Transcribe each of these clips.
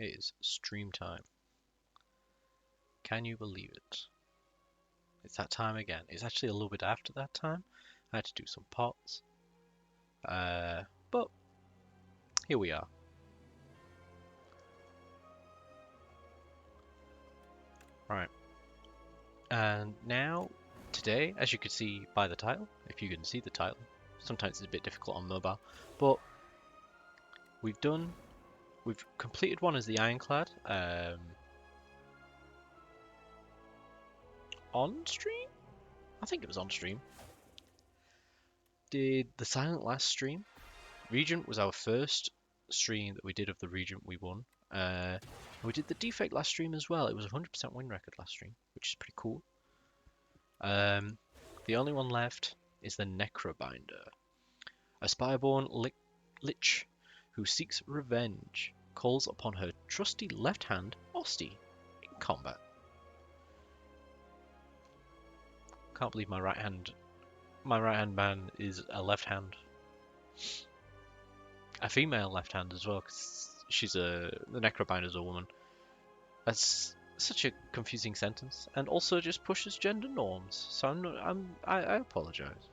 It is stream time. Can you believe it? It's that time again. It's actually a little bit after that time. I had to do some pots. But here we are. Right. And now, today, as you can see by the title, if you can see the title, sometimes it's a bit difficult on mobile, but we've completed one as the Ironclad, on stream? I think it was on stream. Did the Silent last stream. Regent was our first stream that we did of the Regent we won. We did the Defect last stream as well. It was a 100% win record last stream, which is pretty cool. The only one left is the Necrobinder. A Spireborn Lich who seeks revenge calls upon her trusty left hand, Osti, in combat. Can't believe my right hand man is a left hand. A female left hand as well, because the Necrobinder's a woman. That's such a confusing sentence, and also just pushes gender norms. So I apologize.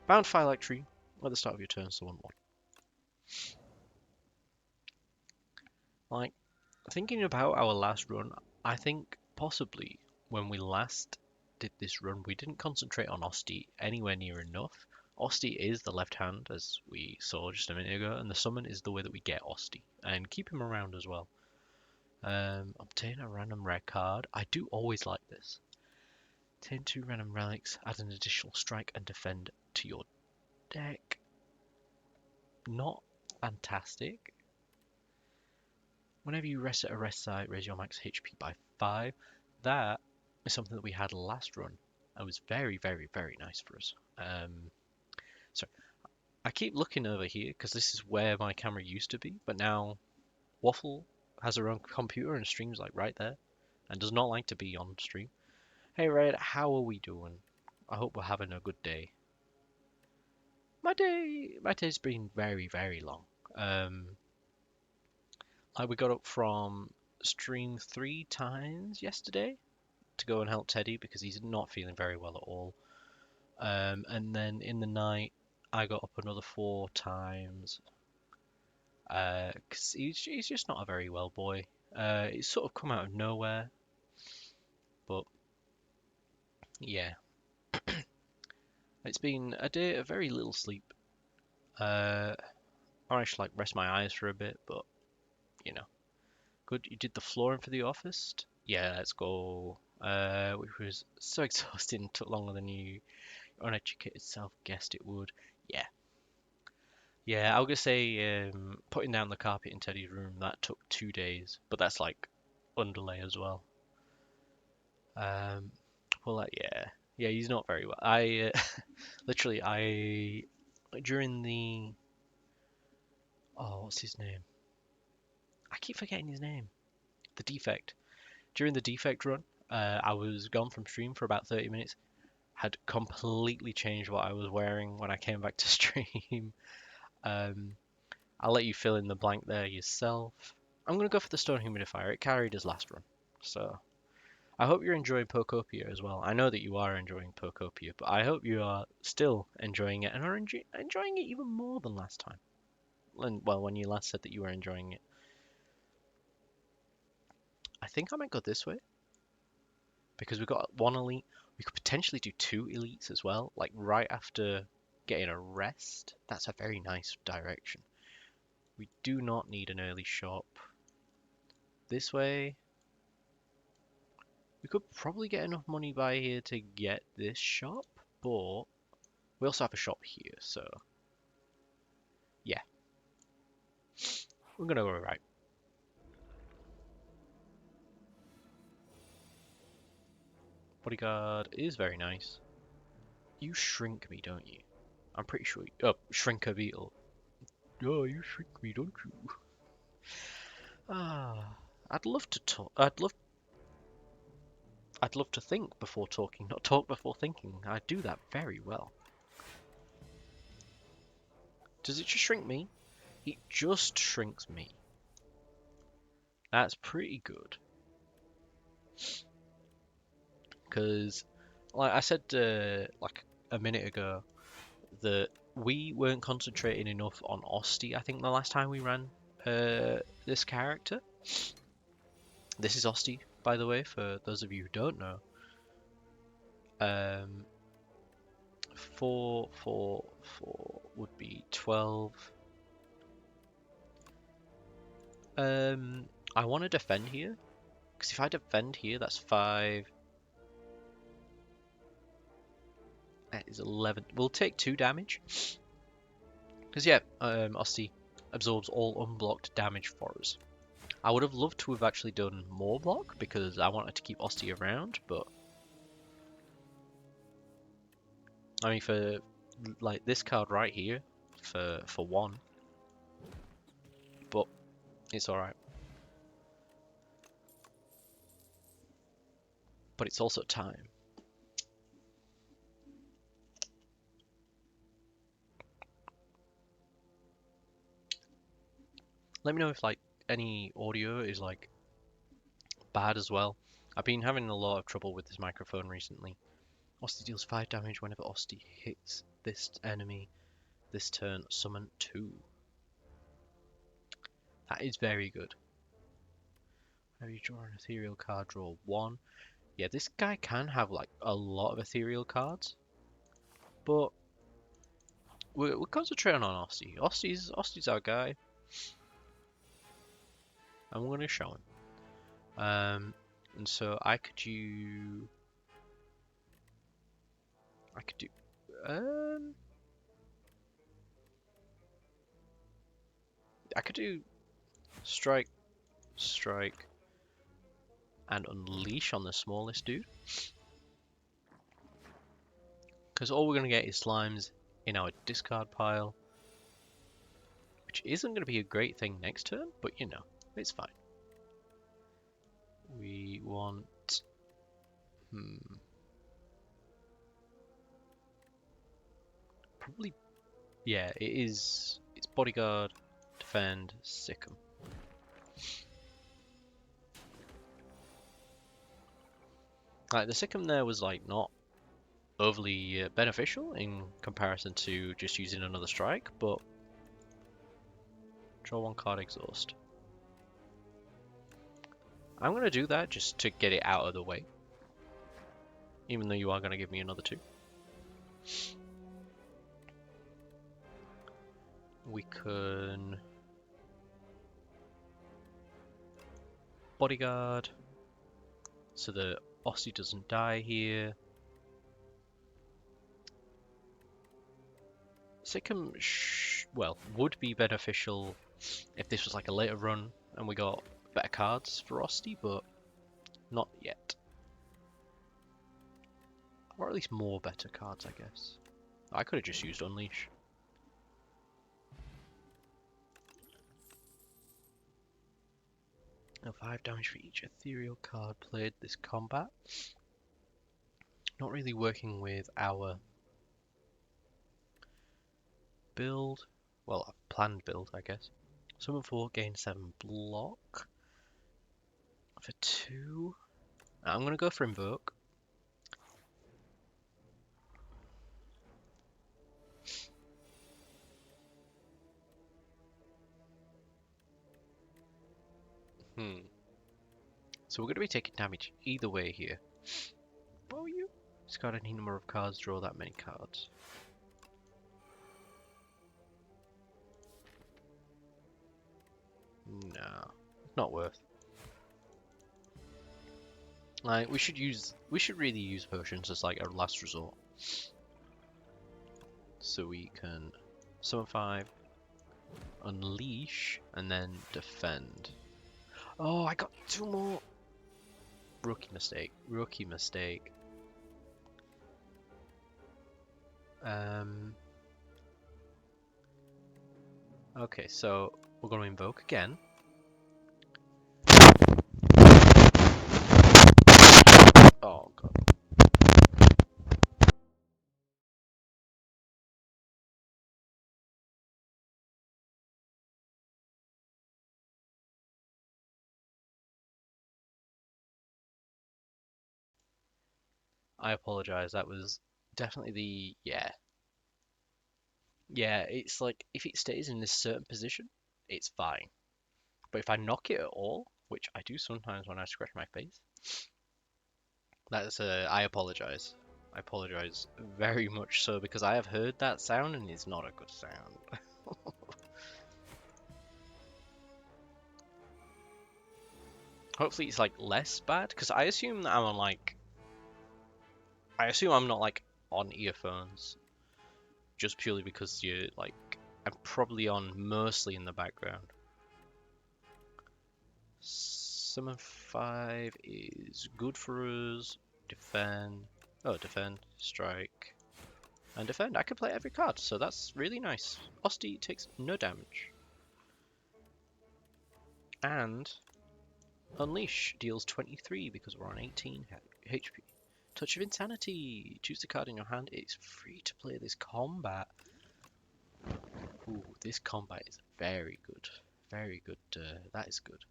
Bound Firelight Tree at the start of your turn, so 1/1. Like, thinking about our last run, I think possibly when we last did this run, we didn't concentrate on Osti anywhere near enough. Osti is the left hand, as we saw just a minute ago, and the summon is the way that we get Osti, and keep him around as well. Obtain a random rare card. I do always like this. Obtain 2 random relics, add an additional strike and defend to your deck. Not fantastic. Whenever you rest at a rest site, raise your max HP by 5. That is something that we had last run. It was very, very, very nice for us. So I keep looking over here because this is where my camera used to be, but now Waffle has her own computer and streams like right there, and does not like to be on stream. Hey Red, how are we doing? I hope we're having a good day. My day's been very, very long. We got up from stream 3 times yesterday to go and help Teddy because he's not feeling very well at all. And then in the night, I got up another 4 times because he's just not a very well boy. It's sort of come out of nowhere, but yeah, it's been a day of very little sleep. I should like rest my eyes for a bit, but you know, good. You did the flooring for the office? Yeah, let's go. Which was so exhausting, took longer than your uneducated self guessed it would. Yeah. Yeah, I was gonna say putting down the carpet in Teddy's room, that took 2 days, but that's like underlay as well. Well, yeah, he's not very well. Literally, during the, what's his name? I keep forgetting his name. The Defect. During the Defect run, I was gone from stream for about 30 minutes. Had completely changed what I was wearing when I came back to stream. I'll let you fill in the blank there yourself. I'm going to go for the Stone Humidifier. It carried his last run. So I hope you're enjoying Pokopia as well. I know that you are enjoying Pokopia, but I hope you are still enjoying it and are enjoying it even more than last time. When you last said that you were enjoying it. I think I might go this way because we've got 1 elite. We could potentially do 2 elites as well, like right after getting a rest. That's a very nice direction. We do not need an early shop. This way, we could probably get enough money by here to get this shop, but we also have a shop here, so yeah. We're gonna go right. Bodyguard is very nice. You shrink me, don't you? I'm pretty sure. Oh, shrink a beetle. Oh, you shrink me, don't you? I'd love to talk. I'd love to think before talking, not talk before thinking. I do that very well. Does it just shrink me? It just shrinks me. That's pretty good. Because, like I said, like a minute ago, that we weren't concentrating enough on Osti. I think the last time we ran this character. This is Osti, by the way, for those of you who don't know. 4 would be 12. I want to defend here, because if I defend here, that's 5. That is 11. We'll take 2 damage. Because yeah, Osti absorbs all unblocked damage for us. I would have loved to have actually done more block, because I wanted to keep Osti around, but... I mean, for like this card right here, for 1. But it's alright. But it's also time. Let me know if like any audio is like bad as well. I've been having a lot of trouble with this microphone recently. Osti deals 5 damage whenever Osti hits this enemy this turn. Summon 2. That is very good. Have you draw an ethereal card? Draw 1. Yeah, this guy can have like a lot of ethereal cards, but we're concentrating on Osti. Osti's our guy, and we're gonna show him. And so I could do. I could do strike, strike, and unleash on the smallest dude. Because all we're gonna get is slimes in our discard pile, which isn't gonna be a great thing next turn, but you know, it's fine. We want. Probably. Yeah, it is. It's bodyguard, defend, sick 'em. Like the sick 'em there was like not overly beneficial in comparison to just using another strike, but draw 1 card, exhaust. I'm gonna do that just to get it out of the way, even though you are gonna give me another 2. We can bodyguard so that Osti doesn't die here. Sikkim, well, would be beneficial if this was like a later run and we got better cards for Osti, but not yet. Or at least more better cards, I guess. I could have just used Unleash. Now 5 damage for each ethereal card played this combat. Not really working with our build. Well, a planned build, I guess. Summon 4, gain 7 block. For 2. I'm going to go for Invoke. So we're going to be taking damage either way here. Oh, you discard any number of cards, draw that many cards. No, not worth. Like we should really use potions as like a last resort. So we can summon 5, unleash, and then defend. Oh, I got 2 more. Rookie mistake. Rookie mistake. Okay, so we're going to invoke again. Oh god. I apologize. That was definitely the yeah. Yeah, it's like if it stays in this certain position, it's fine. But if I knock it at all, which I do sometimes when I scratch my face, that's I apologize. I apologize very much so because I have heard that sound and it's not a good sound. Hopefully it's like less bad because I assume that I'm on like I assume I'm not like on earphones just purely because you're like I'm probably on mostly in the background. Summon 5 is good for us. Defend. Oh, defend, strike, and defend. I can play every card, so that's really nice. Osti takes no damage. And Unleash deals 23 because we're on 18 HP. Touch of Insanity. Choose the card in your hand. It's free to play this combat. Ooh, this combat is very good. Very good. That is good.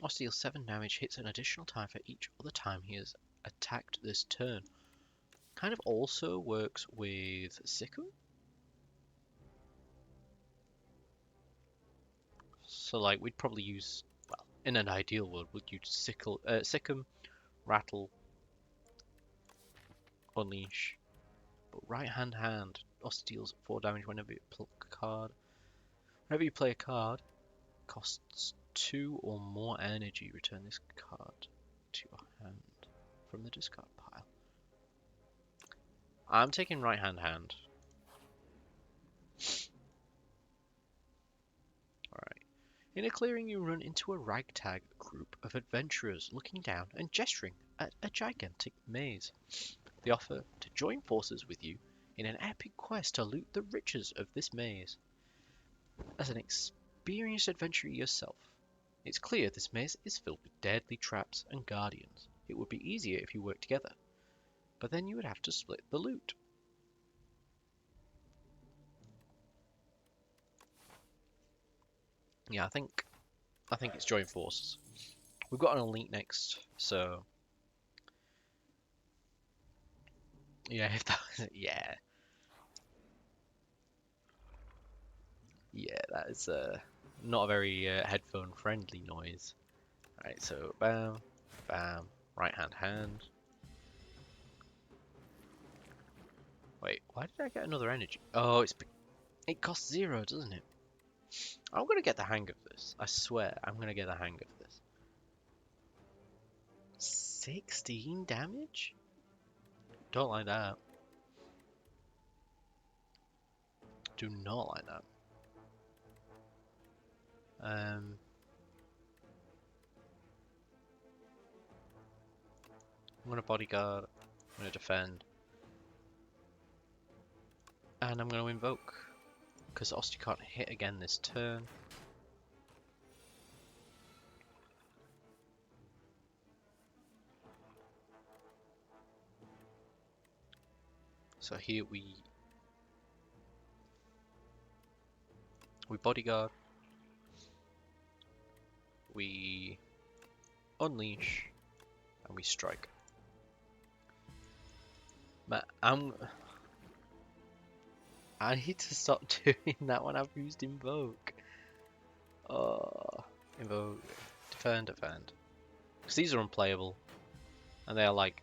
Osti deals 7 damage, hits an additional time for each other time he has attacked this turn. Kind of also works with Sickle. So like we'd probably use, well, in an ideal world, we'd use Sickle, Rattle, Unleash. But right hand, Osti deals 4 damage whenever you play a card. Whenever you play a card, costs 2 or more energy. Return this card to your hand from the discard pile. I'm taking right hand. Alright. In a clearing, you run into a ragtag group of adventurers looking down and gesturing at a gigantic maze. They offer to join forces with you in an epic quest to loot the riches of this maze. As an experienced adventurer yourself, it's clear this maze is filled with deadly traps and guardians. It would be easier if you worked together, but then you would have to split the loot. Yeah, I think it's join forces. We've got an elite next, so yeah, if that was it, yeah, that is not a very headphone friendly noise. Right, so bam, bam, right hand. Wait, why did I get another energy? Oh, it costs 0, doesn't it? I'm gonna get the hang of this. I swear, I'm gonna get the hang of this. 16 damage? Don't like that. Do not like that. I'm gonna bodyguard. I'm gonna defend. And I'm gonna invoke. Because Osti can't hit again this turn. So here we bodyguard. We unleash. And we strike. But I need to stop doing that when I've used invoke. Oh, invoke, defend. Because these are unplayable. And they are like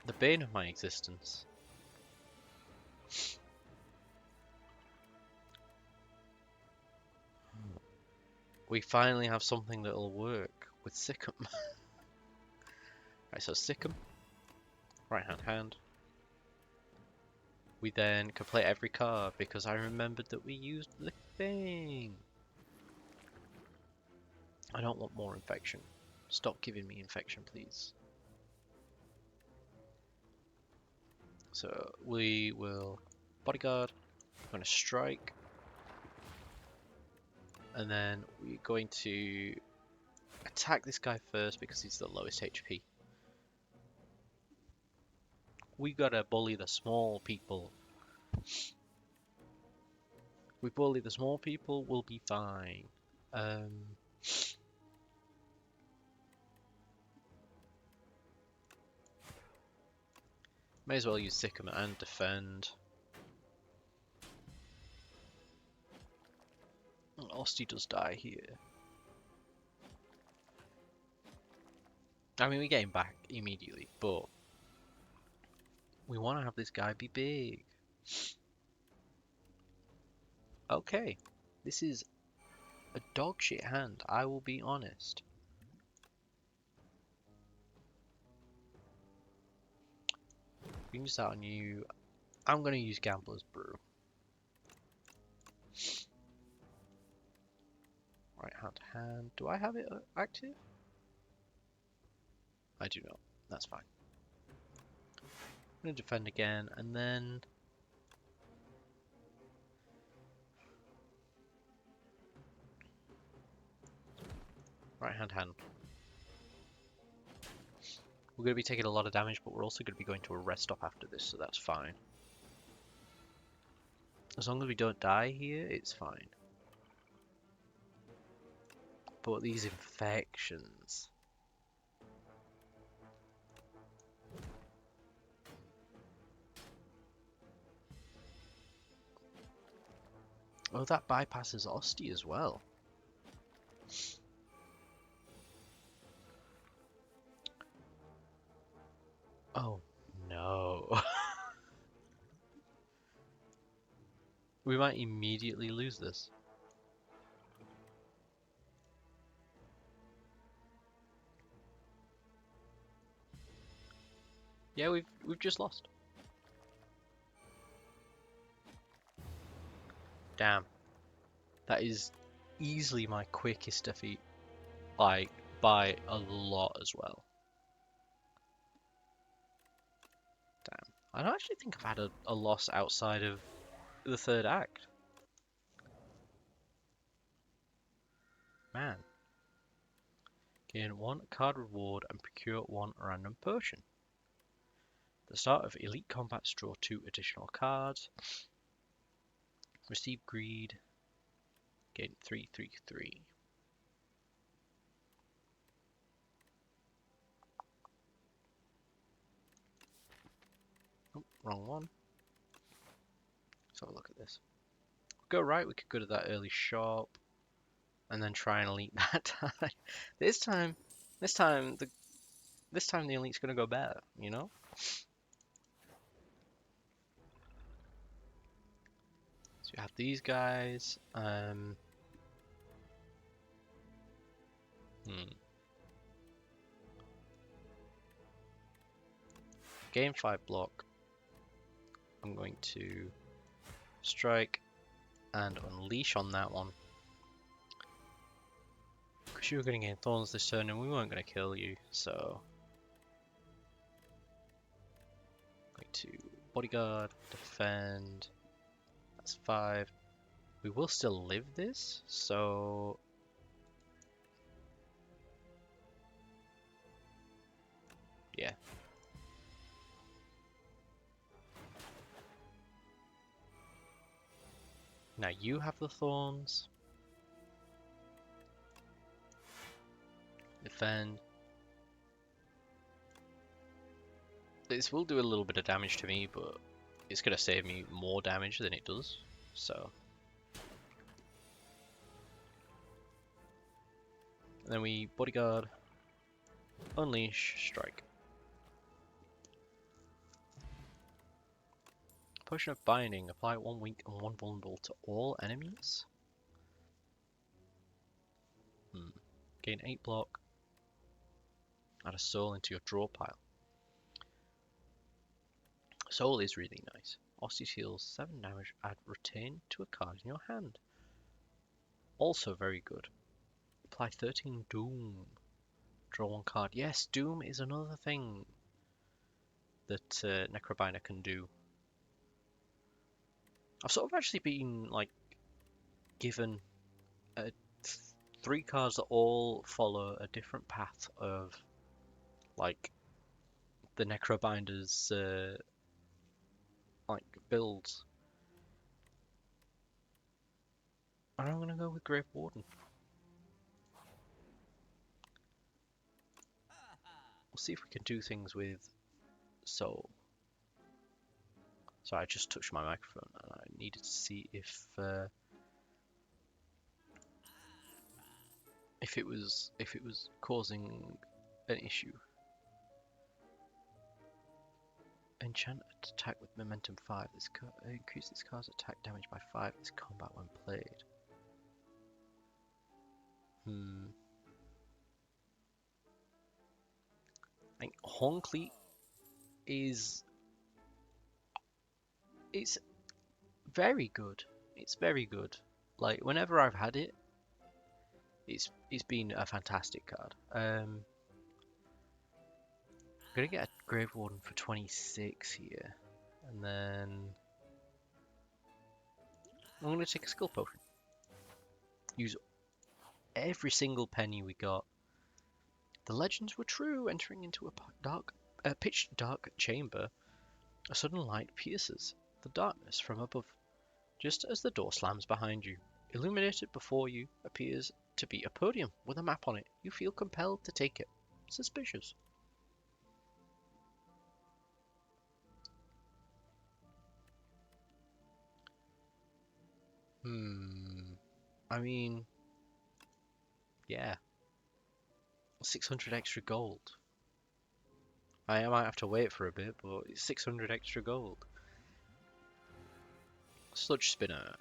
the bane of my existence. We finally have something that'll work with Sikkim. Right, so Sikkim, right hand. We then can play every card because I remembered that we used the thing. I don't want more infection. Stop giving me infection, please. So we will bodyguard. I'm going to strike. And then we're going to attack this guy first because he's the lowest HP. We gotta bully the small people. We bully the small people, we'll be fine. May as well use Sycamore and defend. Osty does die here. I mean, we get him back immediately, but we want to have this guy be big. Okay, this is a dog shit hand, I will be honest. We can use that on you. I'm going to use Gambler's Brew. Right hand to hand. Do I have it active? I do not. That's fine. I'm going to defend again, and then... Right hand hand. We're going to be taking a lot of damage, but we're also going to be going to a rest stop after this, so that's fine. As long as we don't die here, it's fine. But these infections... Oh, that bypasses Osty as well. Oh, no. We might immediately lose this. Yeah, we've just lost. Damn. That is easily my quickest defeat. Like, by a lot as well. Damn. I don't actually think I've had a loss outside of the third act. Man. Gain 1 card reward and procure 1 random potion. At the start of elite combats, draw 2 additional cards. Receive greed. Gain 3/3/3. Oh, wrong one. Let's have a look at this. Go right, we could go to that early shop. And then try and elite that time. This time the elite's gonna go better, you know? So you have these guys. Gain 5 block. I'm going to strike and unleash on that one. Because you were going to gain thorns this turn and we weren't going to kill you, so... Going to bodyguard, defend. That's 5. We will still live this, so... Yeah. Now you have the thorns. Defend. This will do a little bit of damage to me, but it's going to save me more damage than it does, so... And then we bodyguard, unleash, strike. Potion of Binding. Apply 1 weak and 1 vulnerable to all enemies. Gain 8 block. Add a soul into your draw pile. Soul is really nice. Osty heals 7 damage. Add retain to a card in your hand. Also very good. Apply 13 Doom. Draw 1 card. Yes, Doom is another thing that Necrobinder can do. I've sort of actually been like given 3 cards that all follow a different path of like the Necrobinder's like builds. And I'm gonna go with Grave Warden. We'll see if we can do things with Soul. So I just touched my microphone and I needed to see if it was causing an issue. Enchant attack with momentum 5. This increase this card's attack damage by 5 this combat when played. I think Horncleat is it's very good. It's very good. Like whenever I've had it, it's been a fantastic card. I'm gonna get a Grave Warden for 26 here, and then I'm gonna take a skill potion. Use every single penny we got. The legends were true. Entering into a pitch dark chamber, a sudden light pierces the darkness from above. Just as the door slams behind you, illuminated before you appears to be a podium with a map on it. You feel compelled to take it. Suspicious. I mean, yeah. 600 extra gold. I might have to wait for a bit, but it's 600 extra gold. Sludge Spinner.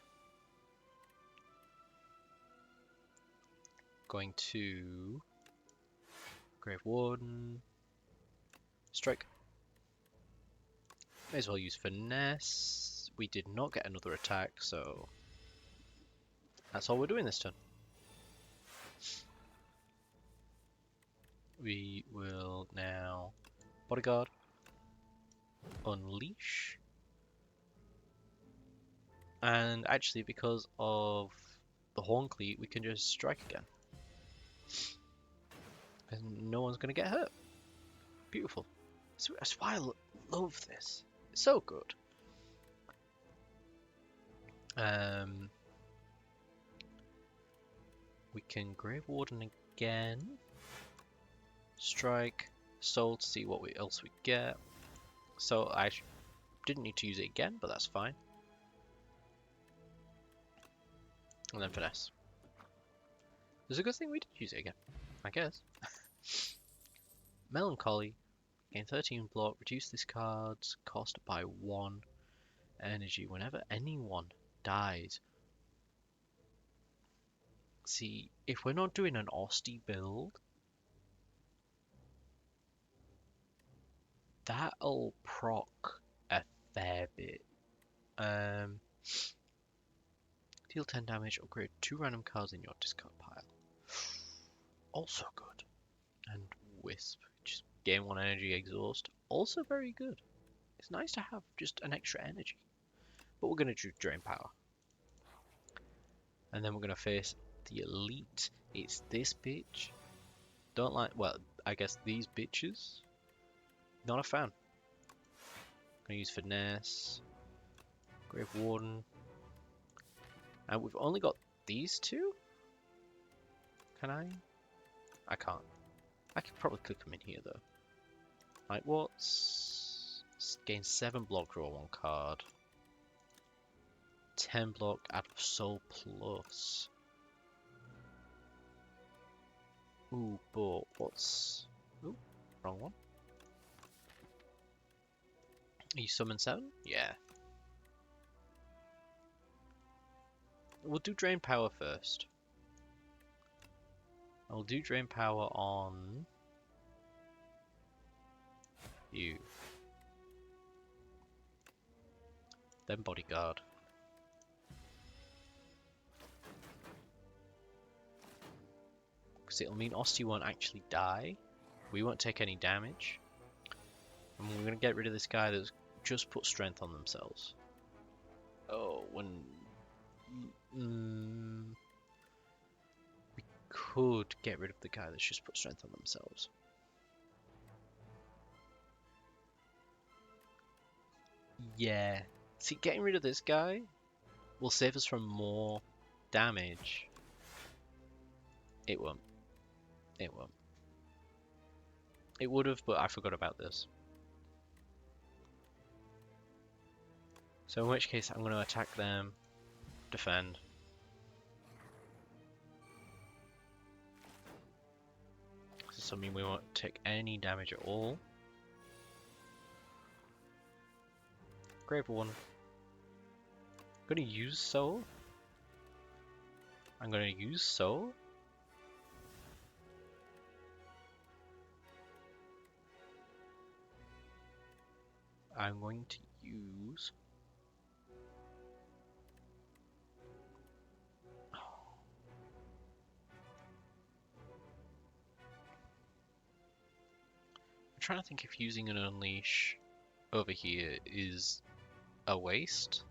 Going to Grave Warden. Strike. May as well use Finesse. We did not get another attack, so that's all we're doing this turn. We will now Bodyguard. Unleash. And actually, because of the Horncleat, we can just strike again. And no one's going to get hurt. Beautiful. That's why I love this. It's so good. We can Grave Warden again. Strike. Soul to see what else we get. So I didn't need to use it again, but that's fine. And then Finesse. There's a good thing we did use it again, I guess. Melancholy. Gain 13 block. Reduce this card's cost by 1 energy whenever anyone dies. See, if we're not doing an Osty build, that'll proc a fair bit. Deal 10 damage, upgrade 2 random cards in your discard pile. Also good. And Wisp, just gain 1 energy exhaust. Also very good. It's nice to have just an extra energy. But we're going to do Drain Power. And then we're going to face the Elite. It's this bitch. Don't like, well, I guess these bitches. Not a fan. Gonna use Finesse. Grave Warden. And we've only got these two? Can I? I can't. I could probably click them in here though. Like what's... Gain 7 block, draw 1 card. 10 block, add Soul Plus. Ooh, but what's... Ooh, wrong one. You summon 7? Yeah. We'll do Drain Power first. I'll do Drain Power on you. Then Bodyguard. Because it'll mean Osty won't actually die. We won't take any damage. And we're going to get rid of this guy that's just put strength on themselves. Oh, when... we could get rid of the guy that's just put strength on themselves. Yeah. See, getting rid of this guy will save us from more damage. It won't. It won't. It would have, but I forgot about this. So in which case I'm going to attack them, defend. Does this mean we won't take any damage at all? Grave one. I'm going to use soul. I'm going to use soul. I'm going to use... I'm trying to think if using an unleash over here is a waste.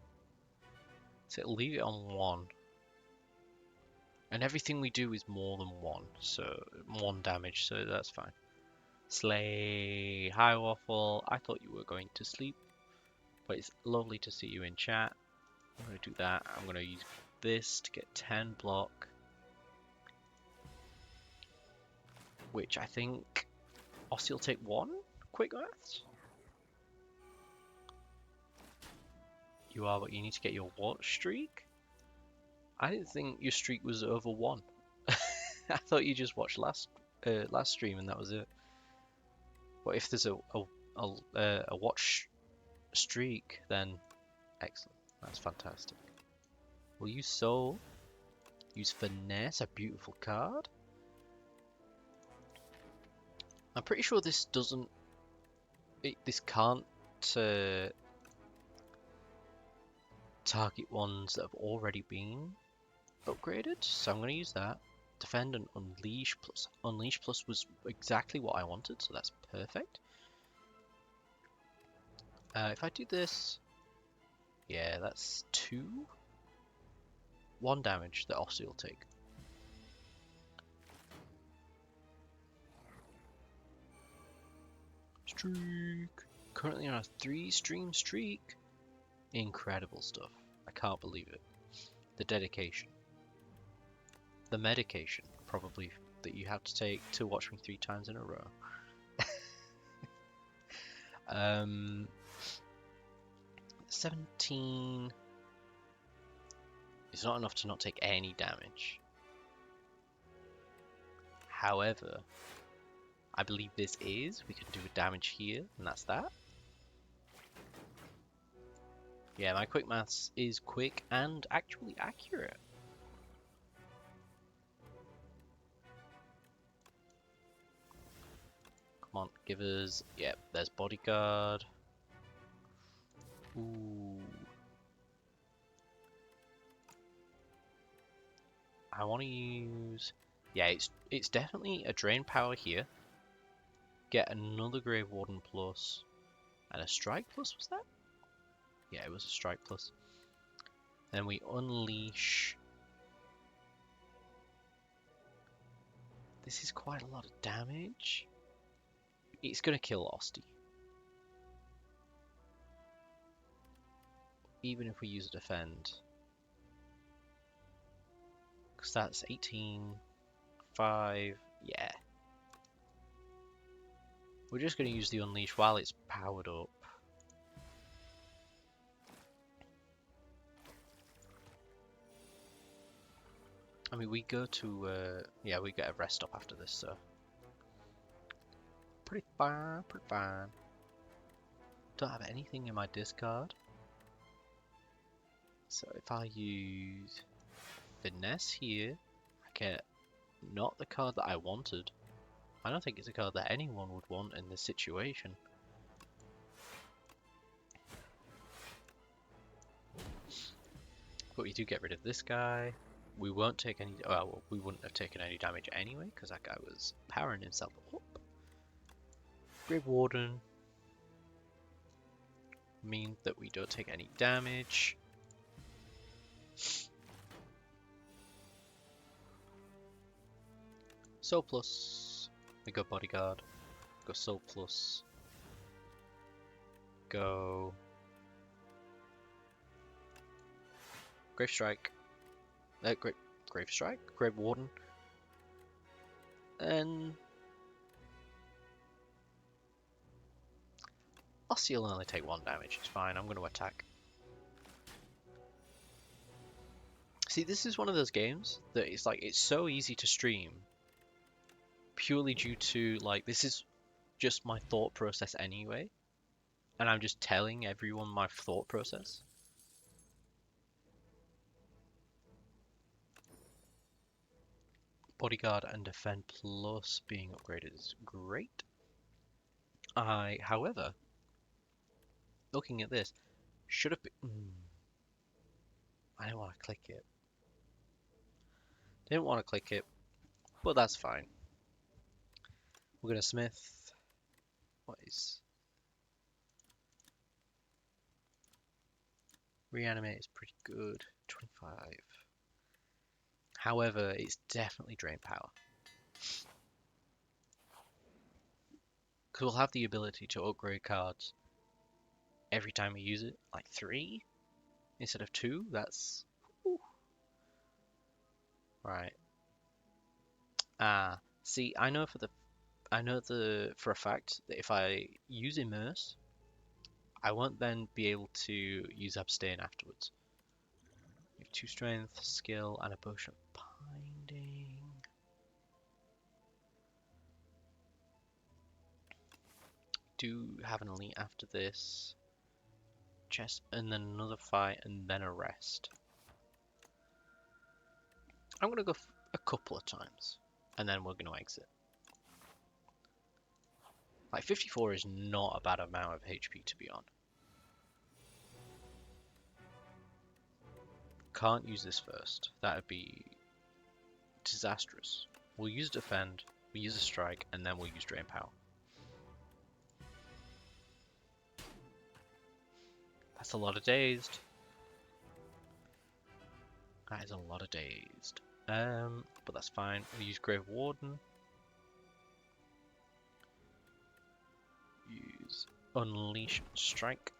So leave it on 1. And everything we do is more than 1, so 1 damage, so that's fine. Slay, hi Waffle, I thought you were going to sleep, but it's lovely to see you in chat. I'm going to do that. I'm going to use this to get 10 block, which I think Aussie will take 1 quick maths. You are, but you need to get your what streak? I didn't think your streak was over 1. I thought you just watched last stream and that was it. But if there's a watch streak, then excellent. That's fantastic. We'll use Soul. Use Finesse, a beautiful card. I'm pretty sure this doesn't... this can't target ones that have already been upgraded, so I'm going to use that. Defend and Unleash Plus. Unleash Plus was exactly what I wanted, so that's perfect. If I do this... yeah, that's 2. 1 damage that Aussie will take. Streak! Currently on a 3 stream streak. Incredible stuff. I can't believe it. The dedication. The medication, probably, that you have to take to watch me 3 times in a row. 17 is not enough to not take any damage. However, I believe this is. We can do a damage here, and that's that. Yeah, my quick maths is quick and actually accurate. Come on, give us... yep, there's bodyguard. Ooh. I want to use... yeah, it's definitely a drain power here. Get another Grave Warden plus. And a strike plus, was that? Yeah, it was a strike plus. Then we unleash. This is quite a lot of damage. It's going to kill Osty. Even if we use a defend. Because that's 18, 5, yeah. We're just going to use the unleash while it's powered up. I mean, we go to, yeah, we get a rest stop after this, so. Pretty fine, pretty fine. Don't have anything in my discard. So if I use Finesse here, I get not the card that I wanted. I don't think it's a card that anyone would want in this situation. But we do get rid of this guy. We won't take any... well, we wouldn't have taken any damage anyway, because that guy was powering himself up. Grave Warden means that we don't take any damage. Soul Plus. We go Bodyguard. Go Soul Plus. Go... Grave Strike. Grave Strike? Grave Warden. And... Ossie will only take 1 damage, it's fine, I'm going to attack. See, this is one of those games that it's like, it's so easy to stream purely due to, like, this is just my thought process anyway. And I'm just telling everyone my thought process. Bodyguard and defend plus being upgraded is great. However, looking at this, should have been... I don't want to click it. Didn't want to click it, but that's fine. We're going to smith. What is... Reanimate is pretty good. 25. However, it's definitely drain power. Because we'll have the ability to upgrade cards every time we use it. Like 3 instead of 2. That's... Ooh. Right. See, I know for a fact that if I use Immerse, I won't then be able to use Abstain afterwards. We have 2 strength, skill, and a potion of binding. Do have an elite after this. Chest, and then another fight, and then a rest. I'm gonna go a couple of times, and then we're gonna exit. Like 54 is not a bad amount of HP to be on. Can't use this first. That would be disastrous. We'll use defend, we'll use a strike, and then we'll use drain power. That's a lot of dazed. That is a lot of dazed. But that's fine. We'll use Grave Warden. Use Unleash Strike.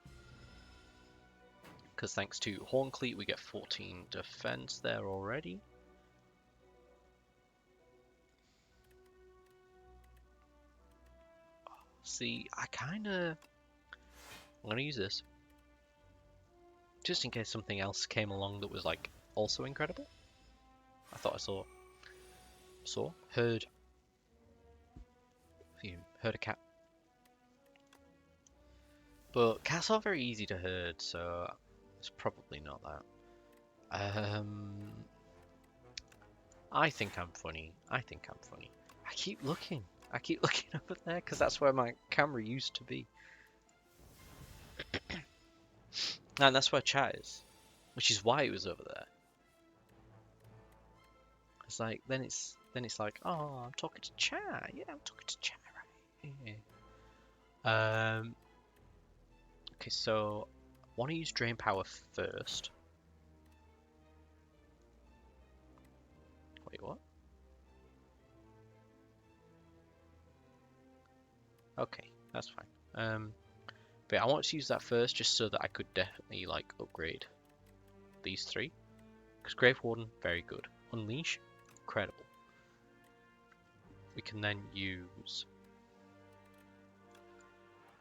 Because thanks to Horncleat we get 14 defense there already. See, I'm gonna use this. Just in case something else came along that was like also incredible. I thought I heard a cat. But cats are very easy to herd, so it's probably not that. I think I'm funny. I keep looking. Over there because that's where my camera used to be. And that's where chat is. Which is why it was over there. It's like, then it's like, oh, I'm talking to chat. Yeah, I'm talking to chat, right? Yeah. Okay, so I want to use drain power first. Wait, what? Okay, that's fine. But I want to use that first just so that I could definitely like upgrade these 3. Because Grave Warden, very good. Unleash, incredible. We can then use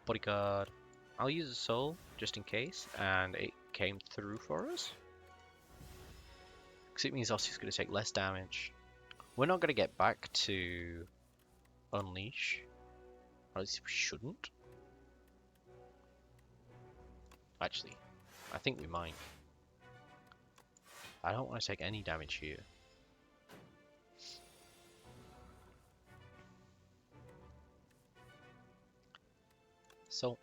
Bodyguard. I'll use a soul just in case, and it came through for us. Because it means Ossie's going to take less damage. We're not going to get back to Unleash. Or at least we shouldn't. Actually, I think we might. I don't want to take any damage here. So,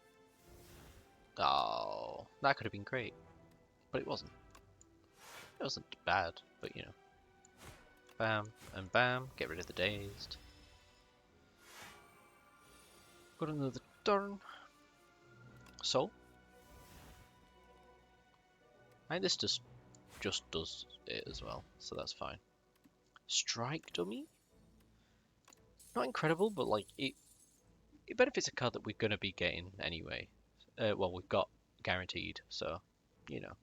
oh, that could have been great, but it wasn't. It wasn't bad, but you know. Bam and bam, get rid of the dazed. Got another turn. So, I think this just does it as well, so that's fine. Strike dummy. Not incredible, but like it benefits a card that we're gonna be getting anyway. Well, we've got guaranteed, so you know.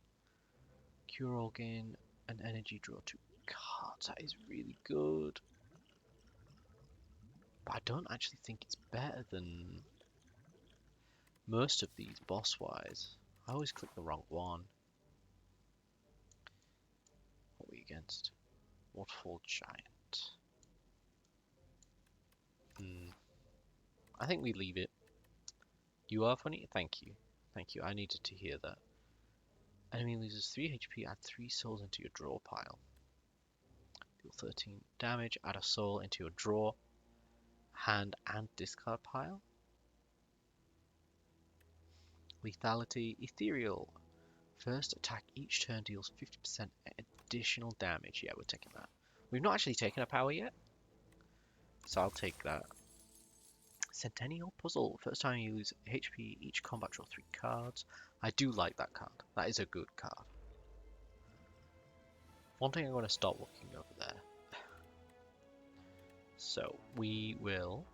Cure all gain and energy draw 2 cards. That is really good. But I don't actually think it's better than most of these boss-wise. I always click the wrong one. What we against? Waterfall Giant. I think we leave it. You are funny? Thank you. Thank you. I needed to hear that. Enemy loses 3 HP, add 3 souls into your draw pile. Deal 13 damage, add a soul into your draw, hand, and discard pile. Lethality, Ethereal. First attack each turn deals 50% additional damage. Yeah, we're taking that. We've not actually taken a power yet, so I'll take that. Centennial Puzzle. First time you lose HP, each combat draw 3 cards. I do like that card. That is a good card. One thing I'm going to stop looking over there. So we will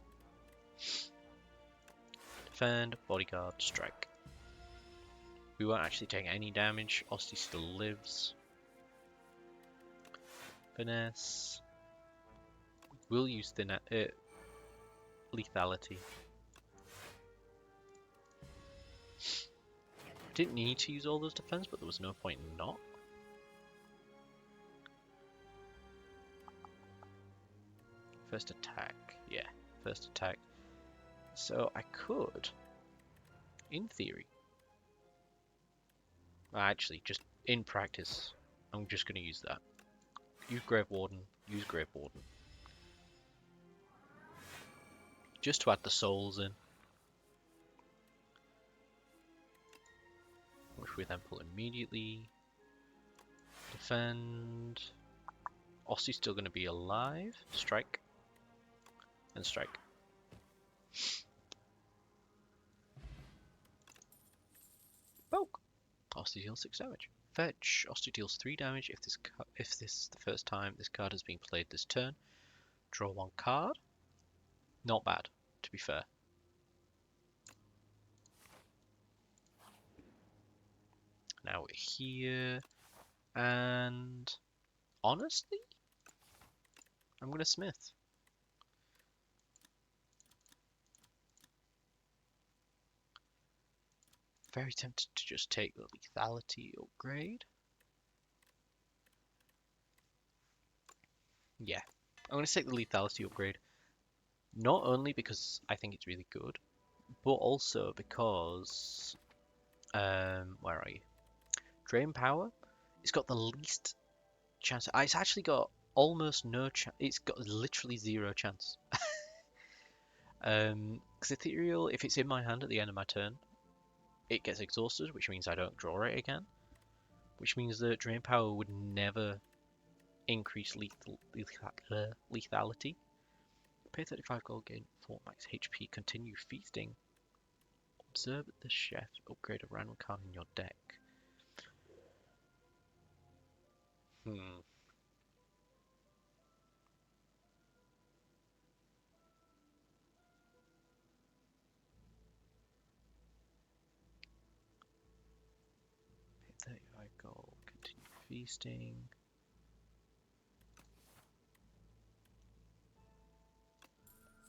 defend, bodyguard, strike. We won't actually take any damage. Osty still lives. Finesse. We'll use the lethality. Didn't need to use all those defense, but there was no point in not. First attack. Yeah, first attack. So I could, in theory, actually, just in practice, I'm just going to use that. Use Grave Warden, use Grave Warden. Just to add the souls in. Which we then pull immediately. Defend. Osty's still going to be alive. Strike. And strike. Poke. Osty deals 6 damage. Fetch. Osty deals 3 damage if this is the first time this card has been played this turn. Draw 1 card. Not bad, to be fair. Now we're here, and honestly, I'm going to Smith. Very tempted to just take the lethality upgrade. Yeah, I'm going to take the lethality upgrade. Not only because I think it's really good, but also because, where are you? Drain Power. It's got the least chance. It's actually got almost no chance. It's got literally 0 chance. Because Ethereal, if it's in my hand at the end of my turn, it gets exhausted, which means I don't draw it again. Which means that Drain Power would never increase lethality. Pay 35 gold, gain 4 max HP, continue feasting. Observe the chef, upgrade a random card in your deck. Pay 35 gold, continue feasting.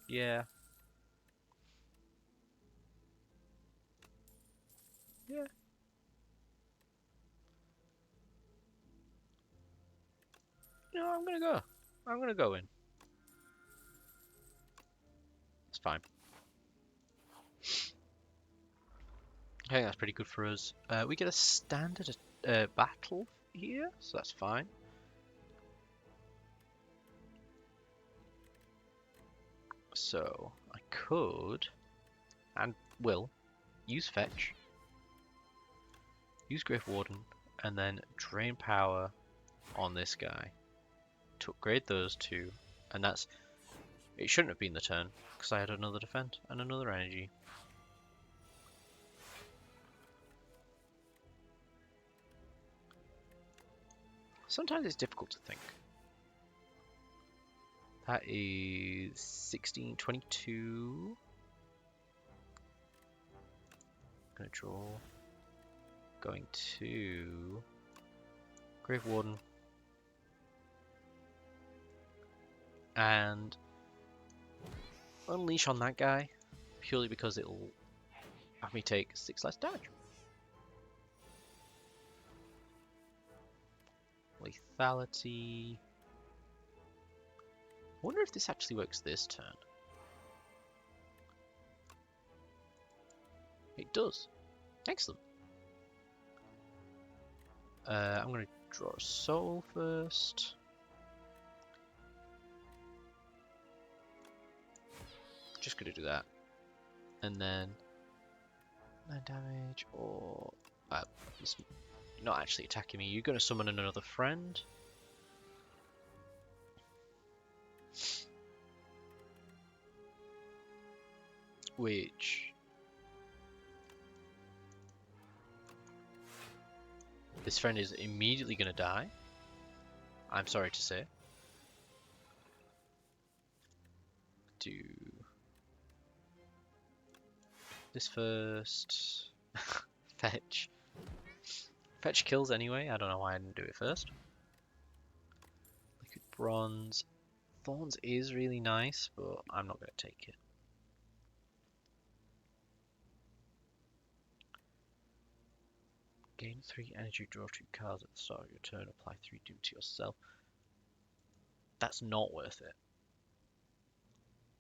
Yeah. Yeah. No, I'm gonna go. I'm gonna go in. It's fine. I think that's pretty good for us. We get a standard battle here, so that's fine. So I could, and will, use Fetch, use Grave Warden, and then Drain Power on this guy to upgrade those 2, and that's. It shouldn't have been the turn because I had another defend and another energy. Sometimes it's difficult to think. That is 16, 22. Gonna draw. Going to Grave Warden. And unleash on that guy purely because it'll have me take 6 less damage. lethality. I wonder if this actually works this turn. It does. Excellent. I'm going to draw a soul first. Just going to do that. And then 9 damage, or it's not actually attacking me. You're going to summon another friend. Which this friend is immediately going to die. I'm sorry to say. Do this first. Fetch. Fetch kills anyway. I don't know why I didn't do it first. Liquid Bronze. Thorns is really nice, but I'm not going to take it. Gain 3 energy, draw 2 cards at the start of your turn, apply 3 doom to yourself. That's not worth it.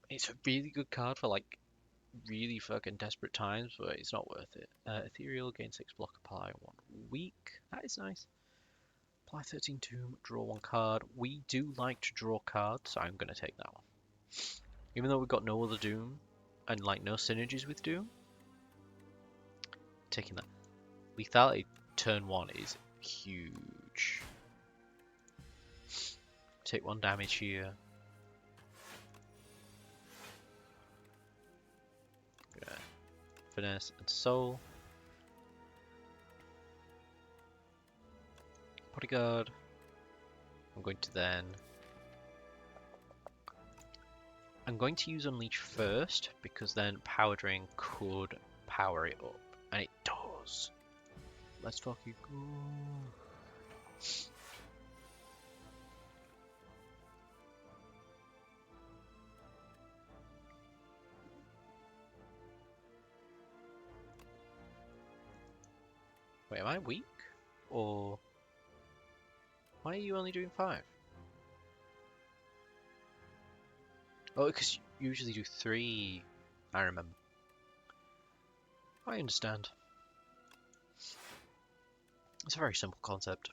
It's a really good card for like really fucking desperate times, but it's not worth it. Ethereal, gain 6 block, apply 1 weak. That is nice. Apply 13 doom, draw 1 card. We do like to draw cards, so I'm going to take that one. Even though we've got no other doom, and like no synergies with doom, taking that. Lethality turn 1 is huge. Take 1 damage here. Yeah. Finesse and soul. Bodyguard. I'm going to then... I'm going to use Unleash first, because then Power Drain could power it up. And it does. Let's fucking go. Wait, am I weak? Or... why are you only doing 5? Oh, because you usually do 3. I remember. I understand. It's a very simple concept.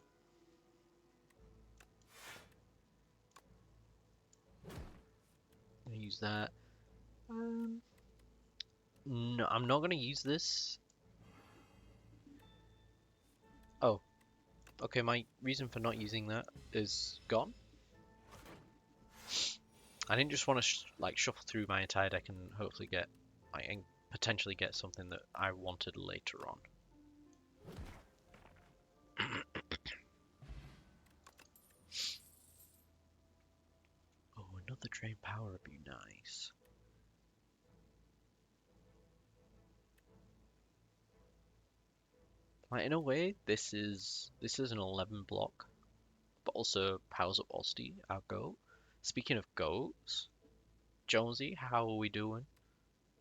I'm gonna use that. No, I'm not gonna use this. Oh, okay. My reason for not using that is gone. I didn't just want to like shuffle through my entire deck and hopefully get, and potentially get something that I wanted later on. Oh, another drain power would be nice. Like in a way, this is an 11 block, but also powers up Osty, our goat. Speaking of goats, Jonesy, how are we doing?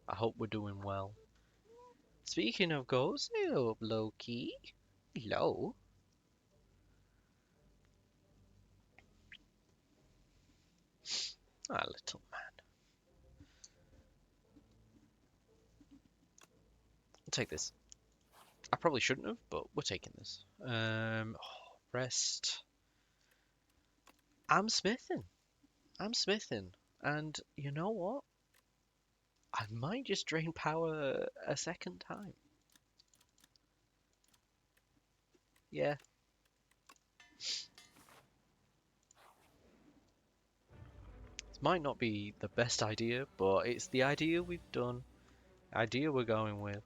I hope we're doing well. Speaking of goats, hello, Loki. Hello. Ah, little man. I'll take this. I probably shouldn't have, but we're taking this. Rest. I'm smithing. And you know what? I might just drain power a second time. Yeah. This might not be the best idea, but it's the idea we've done. Idea we're going with.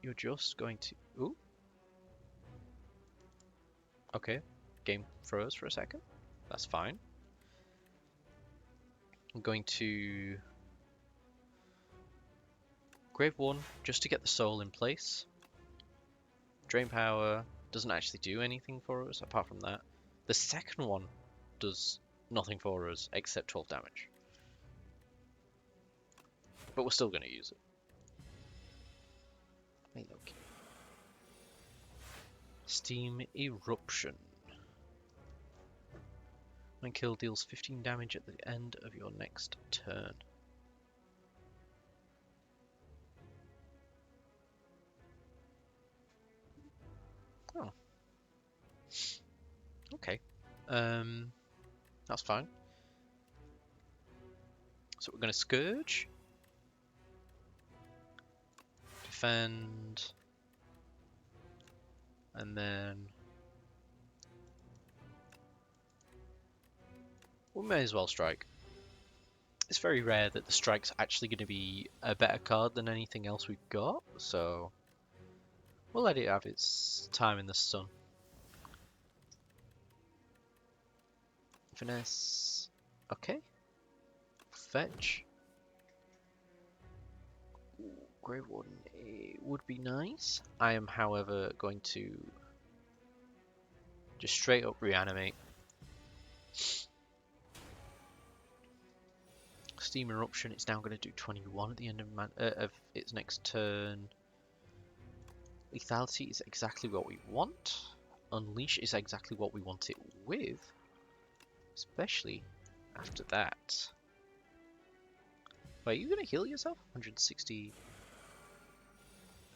You're just going to... Ooh. Okay. Game froze for a second. That's fine. I'm going to... Grave 1, just to get the soul in place. Drain power doesn't actually do anything for us, apart from that. The second one does nothing for us, except 12 damage. But we're still going to use it. Hey, Loki. Steam Eruption. When killed, deals 15 damage at the end of your next turn. Oh. Okay. That's fine. So we're going to Scourge. Defend. And then... we may as well strike. It's very rare that the strike's actually going to be a better card than anything else we've got, so we'll let it have its time in the sun. Finesse. Okay. Fetch. Grey Warden, it would be nice. I am, however, going to just straight up reanimate. Steam Eruption, it's now going to do 21 at the end of its next turn. Lethality is exactly what we want. Unleash is exactly what we want it with. Especially after that. Wait, are you going to heal yourself? 160.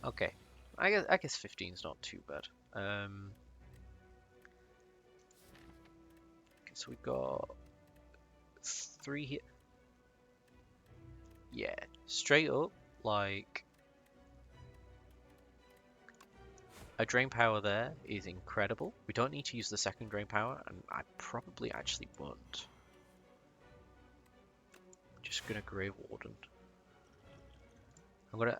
Okay. I guess 15 is not too bad. Okay, so we've got 3 here. Yeah, straight up, like, a drain power there is incredible. We don't need to use the second drain power, and I probably actually won't. Just gonna Grey Warden. I'm gonna,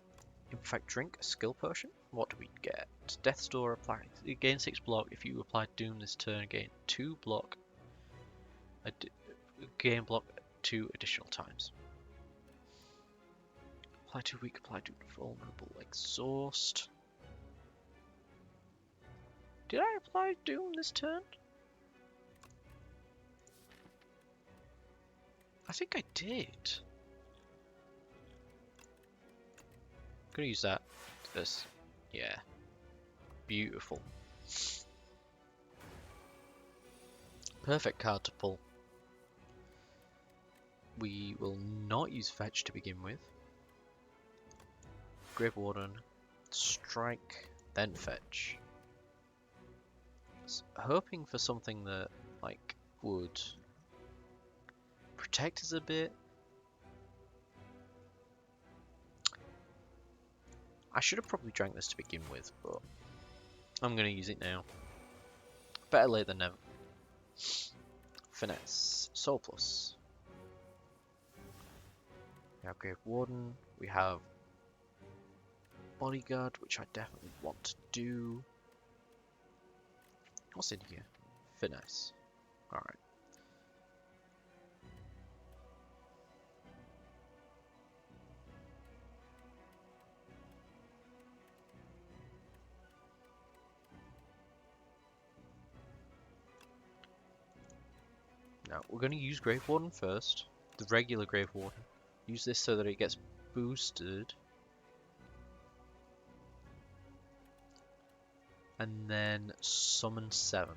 in fact, drink a skill potion. What do we get? Death's Door applies. You gain 6 block. If you apply Doom this turn, gain 2 block. Gain block 2 additional times. Apply to weak, apply to vulnerable, exhaust. Did I apply Doom this turn? I think I did. I'm gonna use that. This. Yeah. Beautiful. Perfect card to pull. We will not use Fetch to begin with. Grave Warden, strike, then fetch. Hoping for something that, like, would protect us a bit. I should have probably drank this to begin with, but I'm going to use it now. Better late than never. Finesse, Soul Plus. We have Grave Warden, we have Bodyguard, which I definitely want to do. What's in here? Finesse. Alright. Now, we're going to use Grave Warden first. The regular Grave Warden. Use this so that it gets boosted. And then summon 7.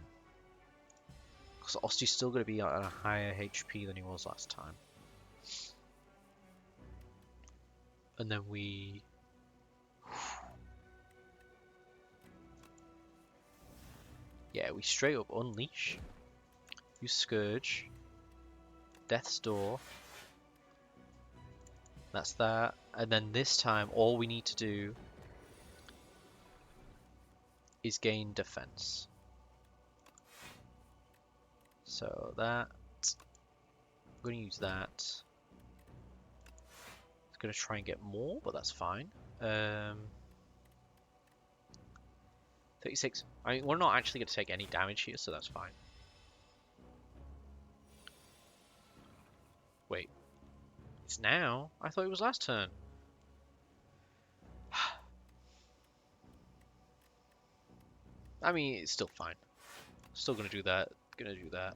Because Osty's still going to be at a higher HP than he was last time. And then we... yeah, we straight up unleash. Use Scourge. Death's Door. That's that. And then this time, all we need to do is gain defense. So that, I'm going to use that. It's going to try and get more, but that's fine. 36. I mean, we're not actually going to take any damage here, so that's fine. Wait. It's now? I thought it was last turn. I mean, it's still fine. Still gonna do that. Gonna do that.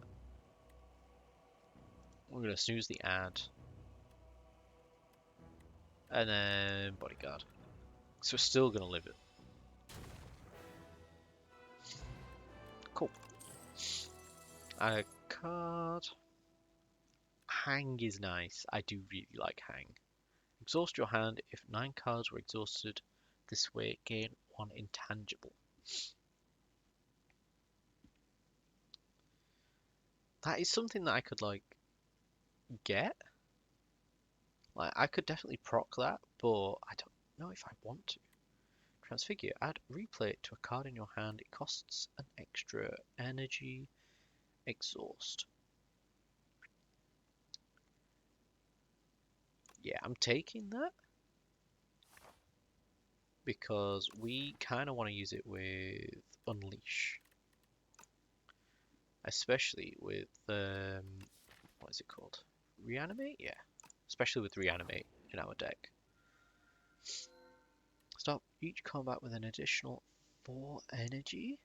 We're gonna snooze the ad. And then Bodyguard. So we're still gonna live it. Cool. A card. Hang is nice. I do really like Hang. Exhaust your hand. If 9 cards were exhausted this way, gain 1 intangible. That is something that I could, like, get. Like, I could definitely proc that, but I don't know if I want to. Transfigure. Add replay to a card in your hand. It costs an extra energy. Exhaust. Yeah, I'm taking that because we kind of want to use it with Unleash, especially with what is it called? Reanimate? Yeah, especially with Reanimate in our deck. Stop each combat with an additional 4 energy.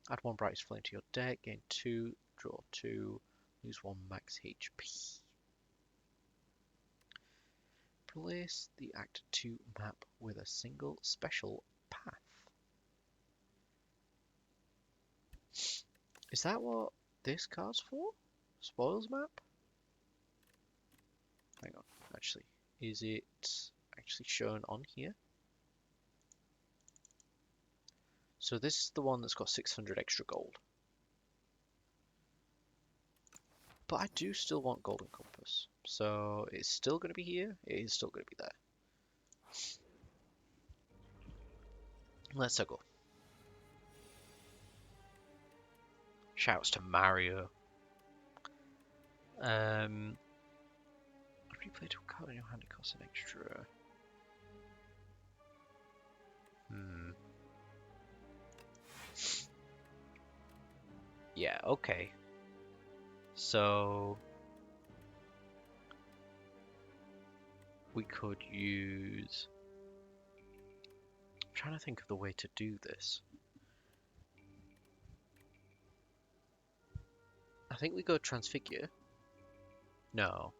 Add 1 brightest flame to your deck. Gain 2. Draw 2. Lose 1 max HP. Place the Act 2 map with a single special path. Is that what this card's for? Spoils map? Hang on, actually. Is it actually shown on here? So this is the one that's got 600 extra gold. But I do still want Golden Compass. So it's still going to be here. It is still going to be there. Let's go. Shouts to Mario. Replay to a card in your hand, it costs an extra. Yeah, okay. So we could use. I'm trying to think of the way to do this. I think we go Transfigure. No.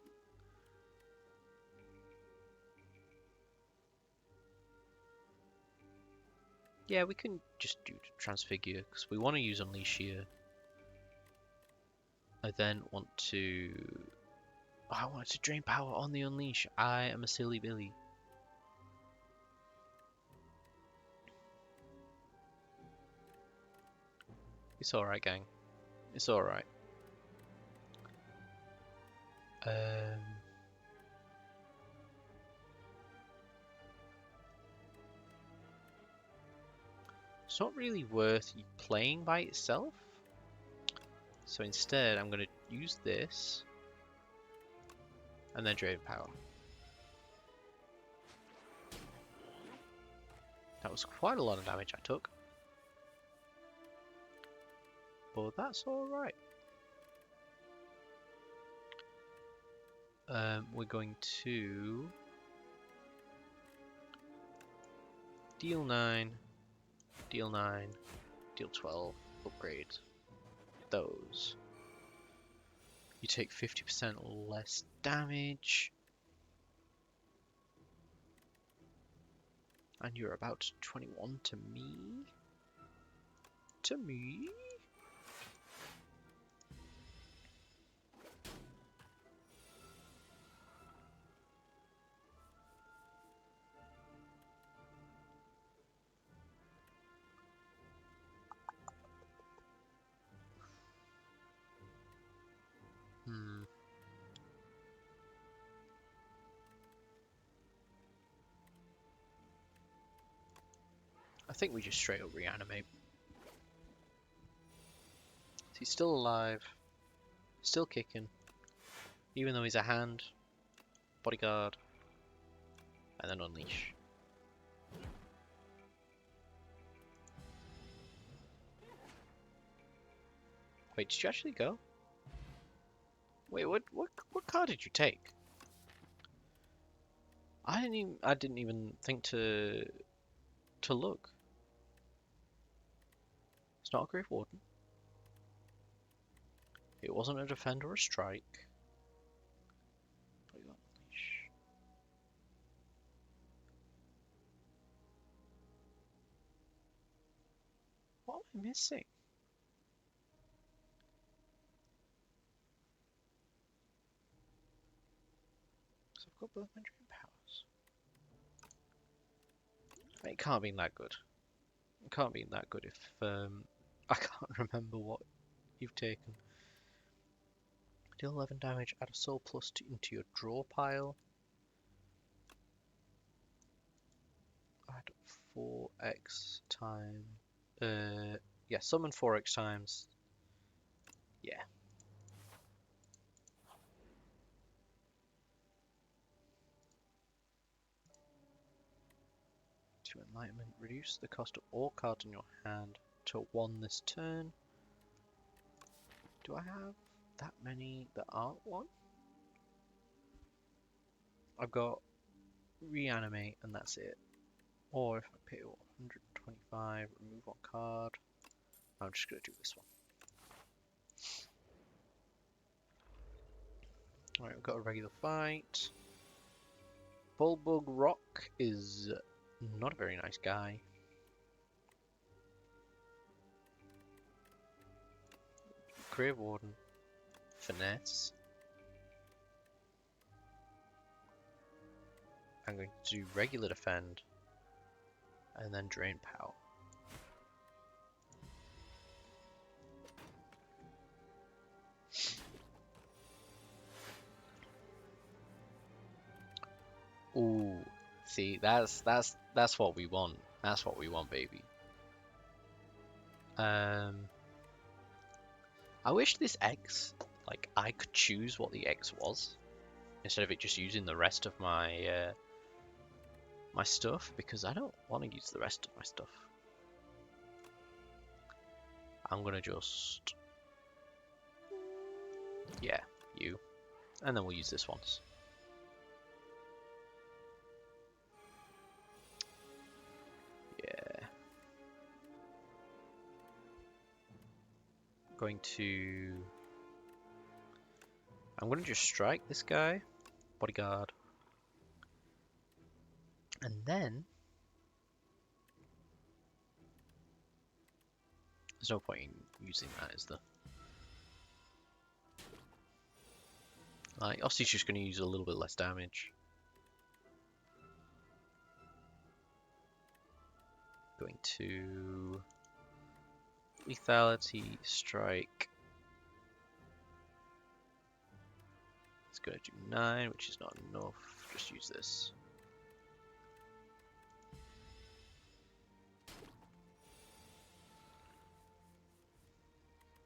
Yeah, we can just do Transfigure because we want to use Unleash here. I then want to. Oh, I wanted to drain power on the Unleash. I am a silly Billy. It's alright, gang. It's alright. It's not really worth playing by itself. So instead, I'm going to use this. And then drain power. That was quite a lot of damage I took. But that's alright. We're going to deal 9, deal 9, deal 12, upgrade those. You take 50% less damage. And you're about 21 to me. To me? I think we just straight up reanimate. He's still alive, still kicking, even though he's a hand, bodyguard, and then unleash. Wait, did you actually go? Wait, what card did you take? I didn't even think to look. It's not a Grave Warden. It wasn't a defend or a strike. missing? So I've got both my drain powers. It can't be that good. It can't be that good if I can't remember what you've taken. Deal 11 damage, add a soul plus into your draw pile. Add 4x time. Yeah, summon 4x times. Yeah. To Enlightenment, reduce the cost of all cards in your hand to 1 this turn. Do I have that many that aren't 1? I've got Reanimate and that's it. Or if I pay 125, remove 1 card. I'm just going to do this one. Alright, we've got a regular fight. Bulbug Rock is not a very nice guy. Grave Warden. Finesse. I'm going to do regular defend. And then drain power. Ooh, see, that's what we want. That's what we want, baby. I wish this X, like, I could choose what the X was instead of it just using the rest of my my stuff, because I don't want to use the rest of my stuff. I'm gonna just, yeah, you, and then we'll use this once. Yeah. I'm gonna just strike this guy, bodyguard, and then there's no point in using that, is there? Like, Osty's just gonna use a little bit less damage. Going to lethality, strike. It's gonna do 9, which is not enough. Just use this.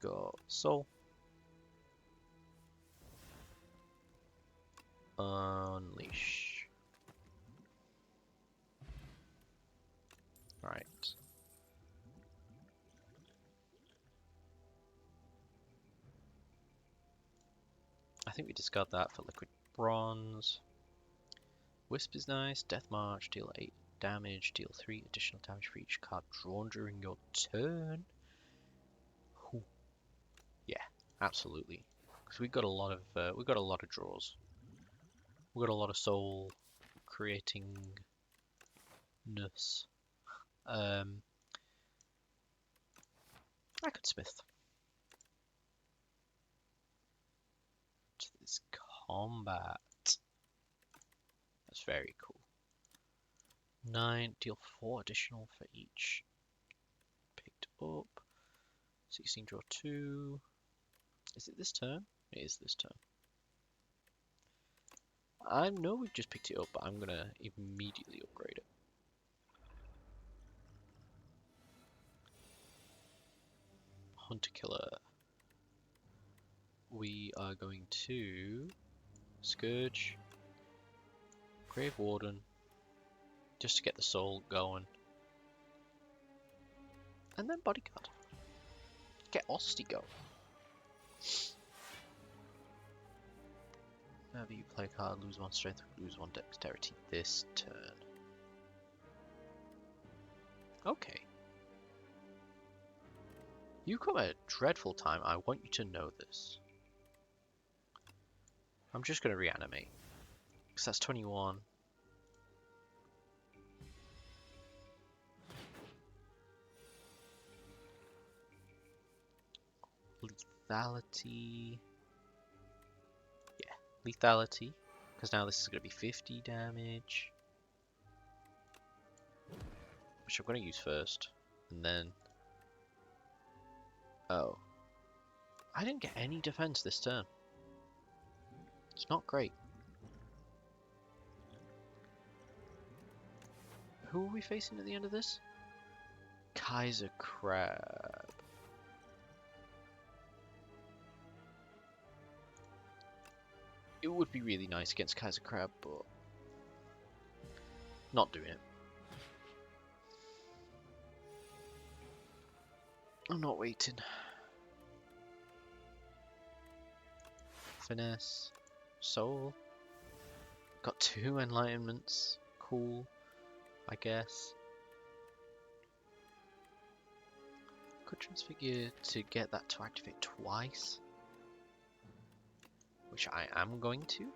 Got soul. Unleash. Right. I think we discard that for liquid bronze. Wisp is nice. Death March, deal 8 damage, deal 3 additional damage for each card drawn during your turn. Ooh. Yeah, absolutely. Because we've got a lot of draws. We've got a lot of soul creating ness. I could smith. To this combat. That's very cool. 9, deal 4 additional for each. Picked up. 16, draw 2. Is it this turn? It is this turn. I know we've just picked it up, but I'm gonna immediately upgrade it. Hunter Killer. We are going to Scourge, Grave Warden, just to get the soul going, and then Bodyguard. Get Osty going. Whenever you play a card, lose 1 strength, lose 1 dexterity this turn. Okay. You come at a dreadful time, I want you to know this. I'm just going to reanimate. Because that's 21. lethality. Yeah, lethality. Because now this is going to be 50 damage. Which I'm going to use first. And then... Oh. I didn't get any defense this turn. It's not great. Who are we facing at the end of this? Kaiser Crab. It would be really nice against Kaiser Crab, but not doing it. I'm not waiting. Finesse. Soul. Got 2 enlightenments. Cool, I guess. Could transfigure to get that to activate twice. Which I am going to.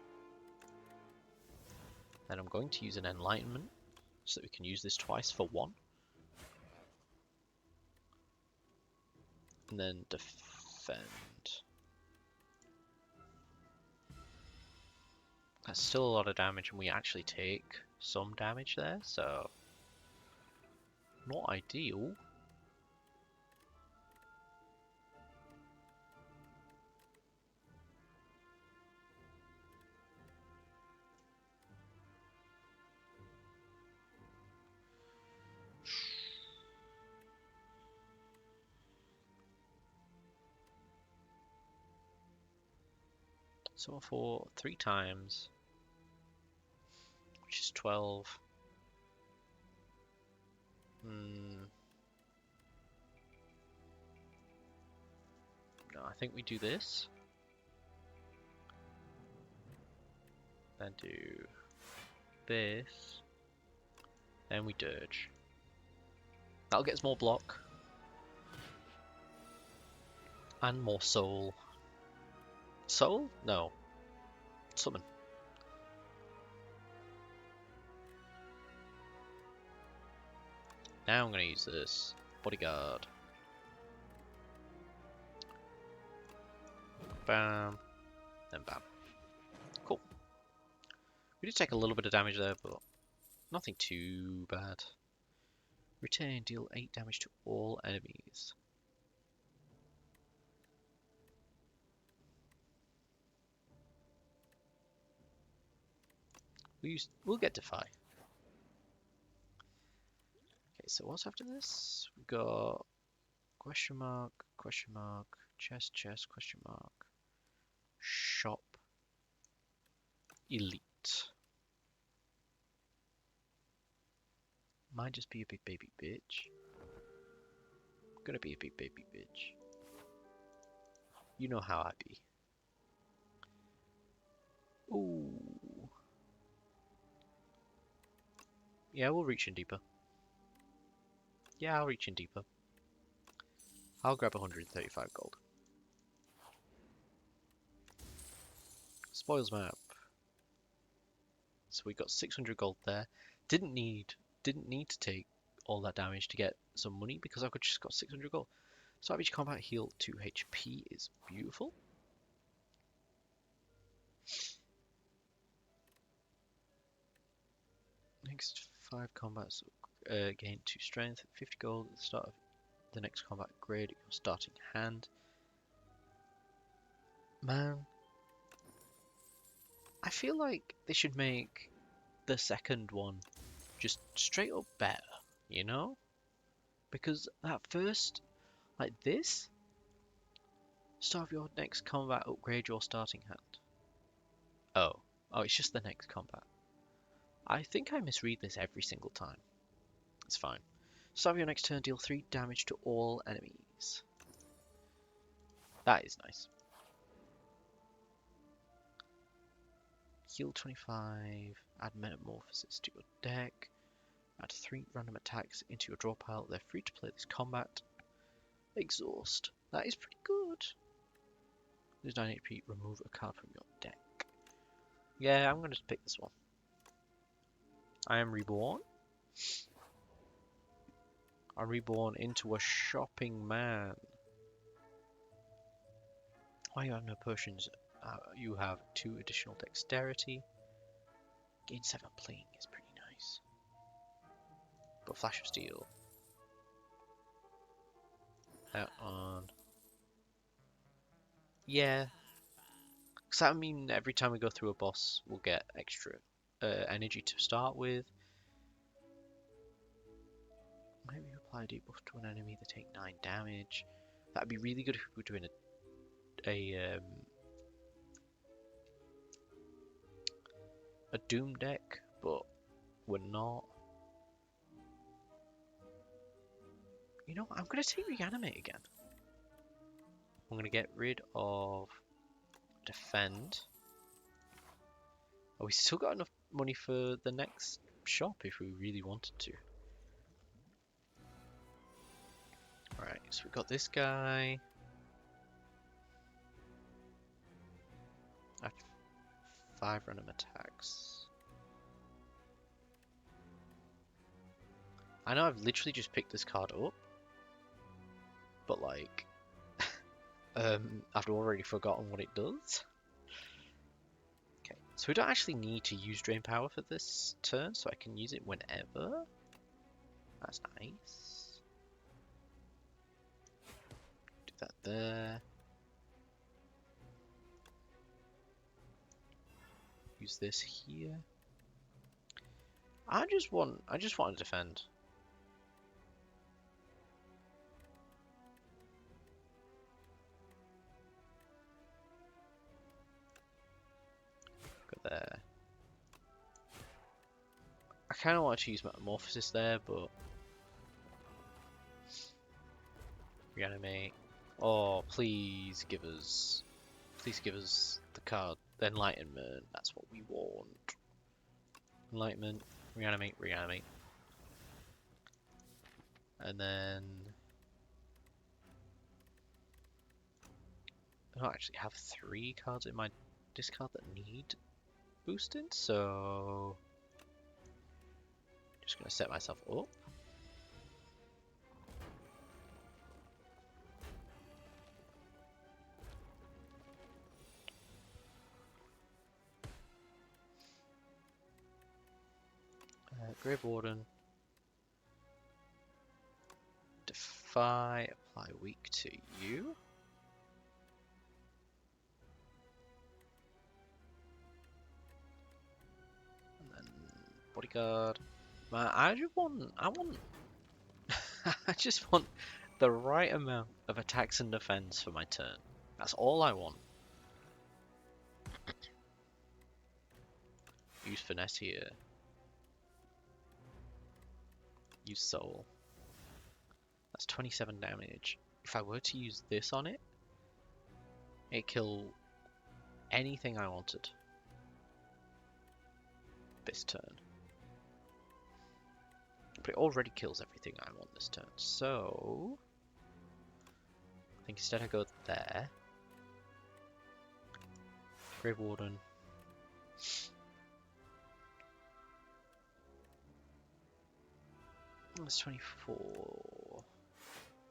Then I'm going to use an enlightenment so that we can use this twice for 1. And then defend. That's still a lot of damage, and we actually take some damage there, so not ideal. So for 3 times, which is 12. No, I think we do this. Then do this. Then we dirge. That'll get us more block. And more soul. Soul? No. Summon. Now I'm going to use this. Bodyguard. Bam. Then bam. Cool. We did take a little bit of damage there, but nothing too bad. Retain, deal 8 damage to all enemies. We'll get Defy. Okay, so what's after this? We got question mark, chest, question mark, shop, elite. Might just be a big baby bitch. Gonna be a big baby bitch. You know how I be. Ooh. Yeah, we'll reach in deeper. Yeah, I'll reach in deeper. I'll grab 135 gold. Spoils map. So we got 600 gold there. Didn't need to take all that damage to get some money because I could just got 600 gold. Savage combat heal 2 HP is beautiful. Next 5 combats gain 2 strength, 50 gold at the start of the next combat grade your starting hand. Man, I feel like they should make the second one just straight up better, you know? Because that first, like this, start of your next combat, upgrade your starting hand. Oh, it's just the next combat. I think I misread this every single time. It's fine. Start of your next turn, deal 3 damage to all enemies. That is nice. Heal 25, add Metamorphosis to your deck, add 3 random attacks into your draw pile. They're free to play this combat. Exhaust. That is pretty good. Lose 9 HP, remove a card from your deck. Yeah, I'm going to pick this one. I am reborn. I'm reborn into a shopping man. Why you have no potions? You have 2 additional dexterity. Gain 7 playing is pretty nice. But Flash of Steel. Out on. Yeah. Because that would mean every time we go through a boss, we'll get extra energy to start with. Maybe apply a debuff to an enemy that take 9 damage. That'd be really good if we were doing a Doom deck, but we're not. You know what? I'm going to take Reanimate again. I'm going to get rid of Defend. Oh, we still got enough money for the next shop if we really wanted to. Alright, so we've got this guy. At 5 random attacks. I know I've literally just picked this card up. But like, I've already forgotten what it does. Okay, so we don't actually need to use Drain Power for this turn, so I can use it whenever. That's nice. Do that there. Use this here. I just want to defend. Go there. I kind of want to use Metamorphosis there, but Reanimate. Oh, please give us the card. Enlightenment. That's what we want. Enlightenment. Reanimate. Reanimate. And then I don't actually have 3 cards in my discard that need boosting, so just gonna set myself up. Grave Warden. Defy, apply weak to you. And then Bodyguard. Man, I want I just want the right amount of attacks and defense for my turn. That's all I want. Use Finesse here. Use Soul. That's 27 damage. If I were to use this on it, it'd kill anything I wanted this turn. But it already kills everything I want this turn, so I think instead I go there. Grave Warden. That's 24.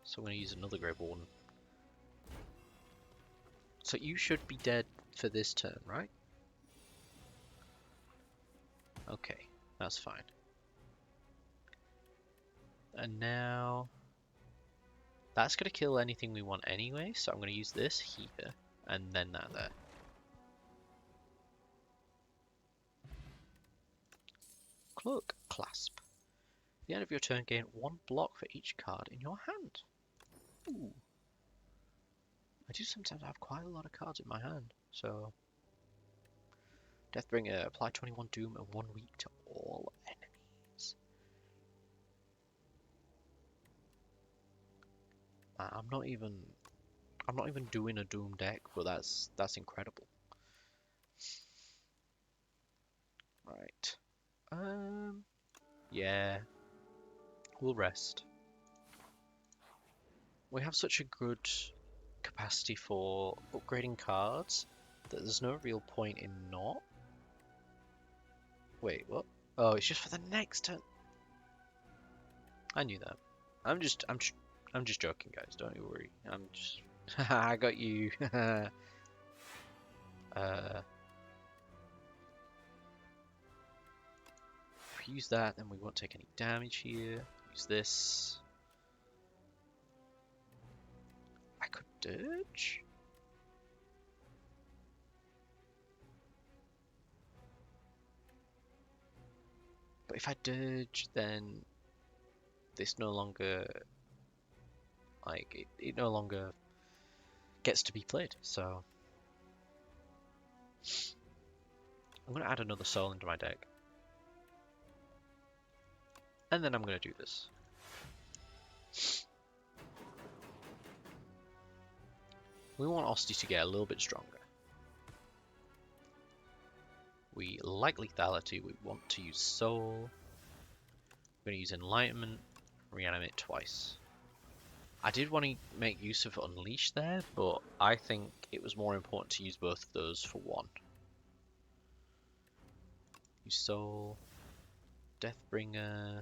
So I'm going to use another Grave Warden. So you should be dead for this turn, right? Okay, that's fine. And now that's going to kill anything we want anyway, so I'm going to use this here and then that there. Cloak Clasp. At the end of your turn, gain 1 block for each card in your hand. Ooh. I do sometimes have quite a lot of cards in my hand, so Deathbringer, apply 21 Doom and 1 weak to all enemies. I'm not even doing a Doom deck, but that's incredible. Right. Yeah. We'll rest. We have such a good capacity for upgrading cards that there's no real point in not. Wait, what? Oh, it's just for the next turn. I knew that. I'm just joking, guys. Don't you worry. I'm just. I got you. If we use that, then we won't take any damage here. Use this. I could dirge? But if I dirge, then this no longer, like, it no longer gets to be played, so I'm going to add another soul into my deck. And then I'm going to do this. We want Osty to get a little bit stronger. We like lethality, we want to use soul. We're going to use enlightenment, reanimate twice. I did want to make use of unleash there, but I think it was more important to use both of those for one. Use soul, Deathbringer.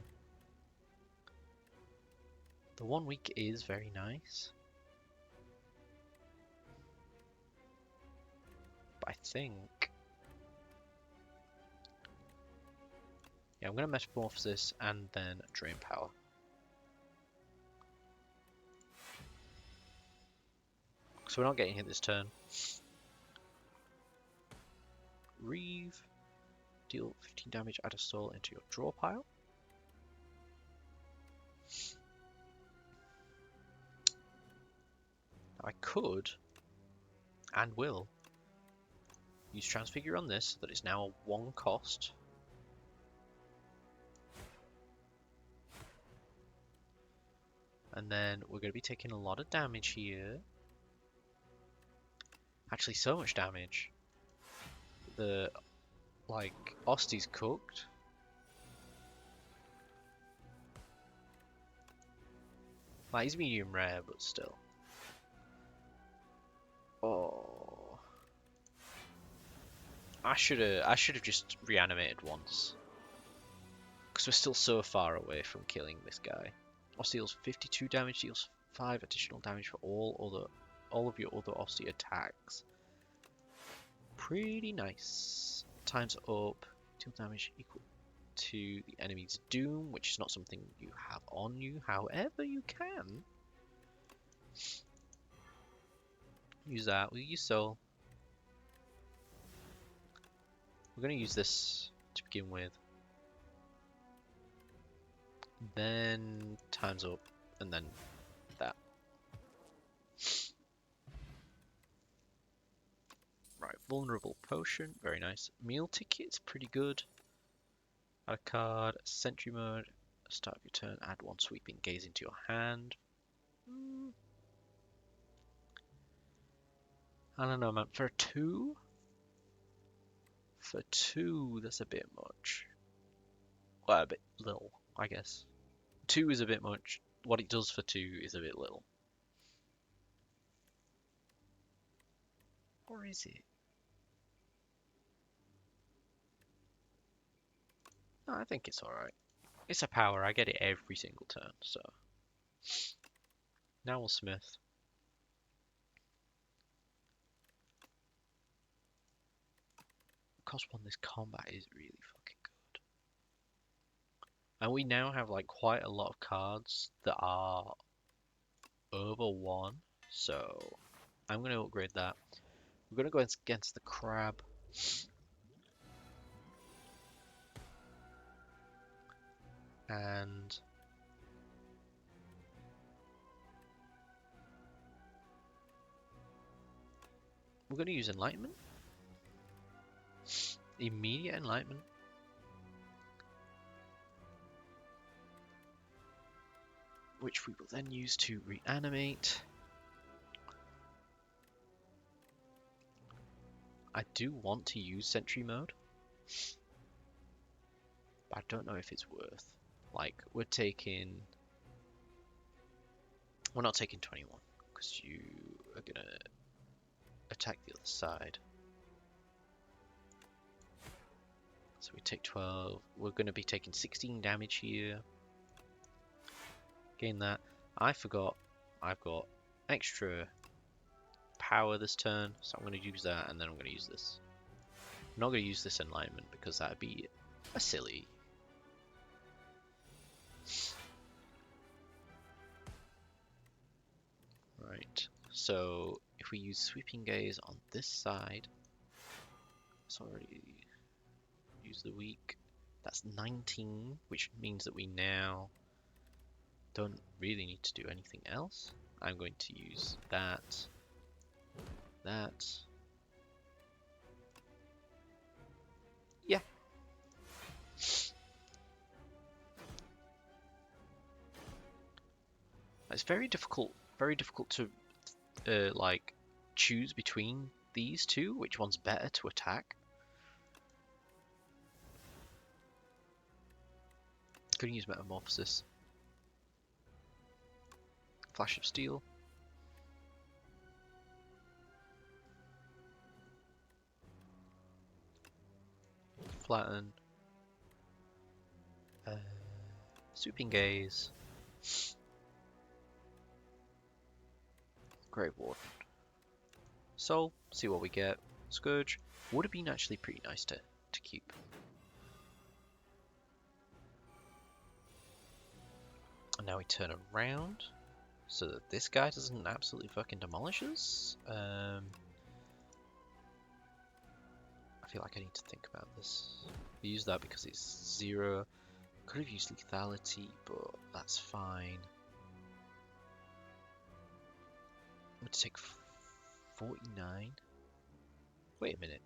The 1 week is very nice. But I think... yeah, I'm going to Metamorphosis and then Drain Power. So we're not getting hit this turn. Reeve. Deal 15 damage, add a soul into your draw pile. Now I could, and will, use Transfigure on this so that it's now a 1 cost. And then we're going to be taking a lot of damage here. Actually, so much damage. The, like, Osty's cooked. Like, he's medium rare, but still. Oh. I should have just reanimated once. Because we're still so far away from killing this guy. Osty deals 52 damage, deals 5 additional damage for all of your other Osty attacks. Pretty nice. Times up, deal damage equal to the enemy's doom, which is not something you have on you. However, you can use that. We'll use soul. We're going to use this to begin with. Then times up, and then that. Right, vulnerable potion, very nice. Meal ticket's pretty good. Add a card, sentry mode, start of your turn, add 1 sweeping gaze into your hand. I don't know, man. For 2? For 2, that's a bit much. Well, a bit little, I guess. 2 is a bit much. What it does for 2 is a bit little. Or is it? No, I think it's alright. It's a power, I get it every single turn, so. Now we'll smith. Cost 1 this combat is really fucking good. And we now have like quite a lot of cards that are over 1, so I'm going to upgrade that. We're going to go against the crab. And we're going to use enlightenment. Immediate enlightenment. Which we will then use to reanimate. I do want to use sentry mode, but I don't know if it's worth. Like, we're not taking 21, because you are gonna attack the other side. So we take 12, we're gonna be taking 16 damage here. Gain that. I forgot, I've got extra power this turn, so I'm going to use that, and then I'm going to use this. I'm not going to use this Enlightenment because that'd be a silly. Right, so if we use Sweeping Gaze on this side, it's already use the weak. That's 19, which means that we now don't really need to do anything else. I'm going to use that. Yeah. It's very difficult to like choose between these two, which one's better to attack. Couldn't use Metamorphosis. Flash of Steel. Flatten. Sweeping Gaze. Grave Warden. So, see what we get. Scourge would have been actually pretty nice to keep. And now we turn around so that this guy doesn't absolutely fucking demolish us. I feel like I need to think about this. We use that because it's 0. Could have used lethality, but that's fine. I'm going to take 49. Wait a minute.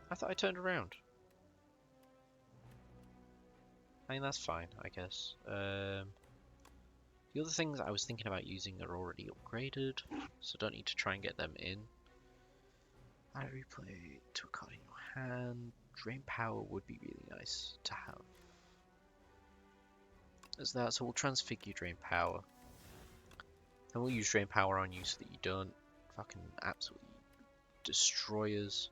I thought I turned around. I mean, that's fine, I guess. The other things I was thinking about using are already upgraded, so don't need to try and get them in. I replay to a card in your hand. Drain Power would be really nice to have. As that, so we'll transfigure Drain Power. And we'll use Drain Power on you so that you don't fucking absolutely destroy us.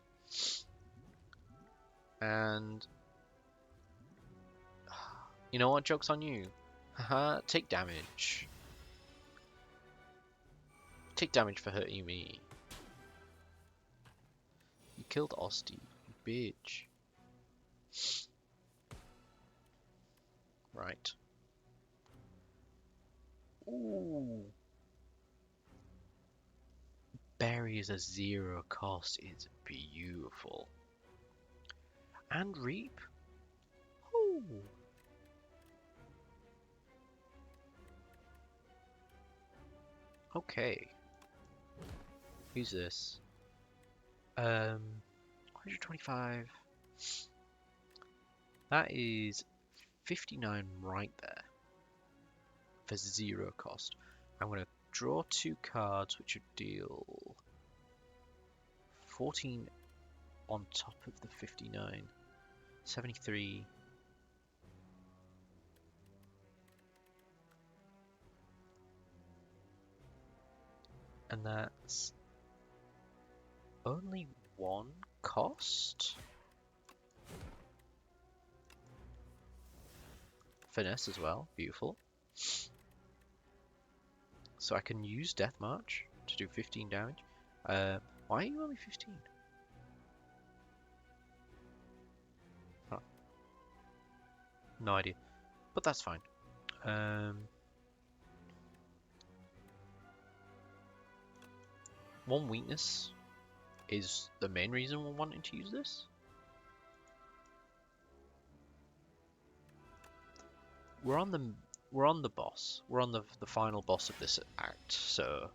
And you know what? Joke's on you. Haha, take damage. Take damage for hurting me. You killed Osti, you bitch. Right. Ooh. Berry is a 0 cost. It's beautiful. And Reap. Ooh. Okay. Who's this? 125. That is 59 right there. For 0 cost. I'm going to draw 2 cards which would deal 14 on top of the 59. 73. And that's only 1 cost? Finesse as well, beautiful. So I can use Death March to do 15 damage. Why are you only 15? Huh. No idea, but that's fine. One weakness is the main reason we're wanting to use this. We're on the boss. We're on the final boss of this act, so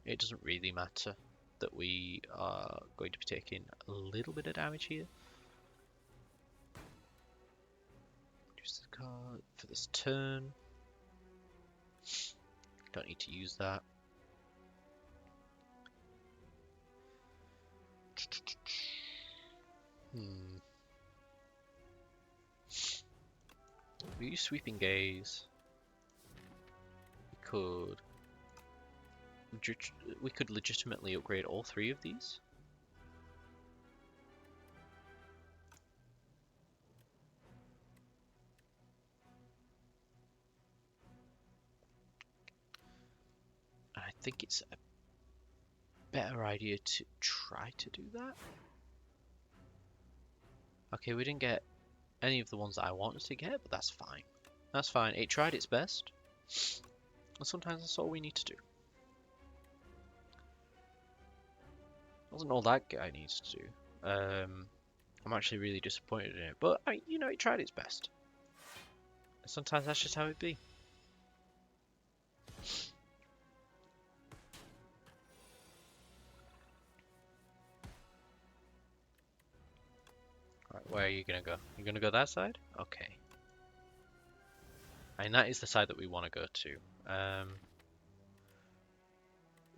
it doesn't really matter that we are going to be taking a little bit of damage here. Use the card for this turn. Don't need to use that. We use Sweeping Gaze. We could legitimately upgrade all 3 of these. I think it's a better idea to try to do that. Okay, we didn't get any of the ones that I wanted to get, but that's fine. That's fine. It tried its best. And sometimes that's all we need to do. Wasn't all that guy needs to do. I'm actually really disappointed in it. But, I mean, you know, it tried its best. And sometimes that's just how it be. Right, where are you gonna go? You're gonna go that side? Okay. And that is the side that we want to go to.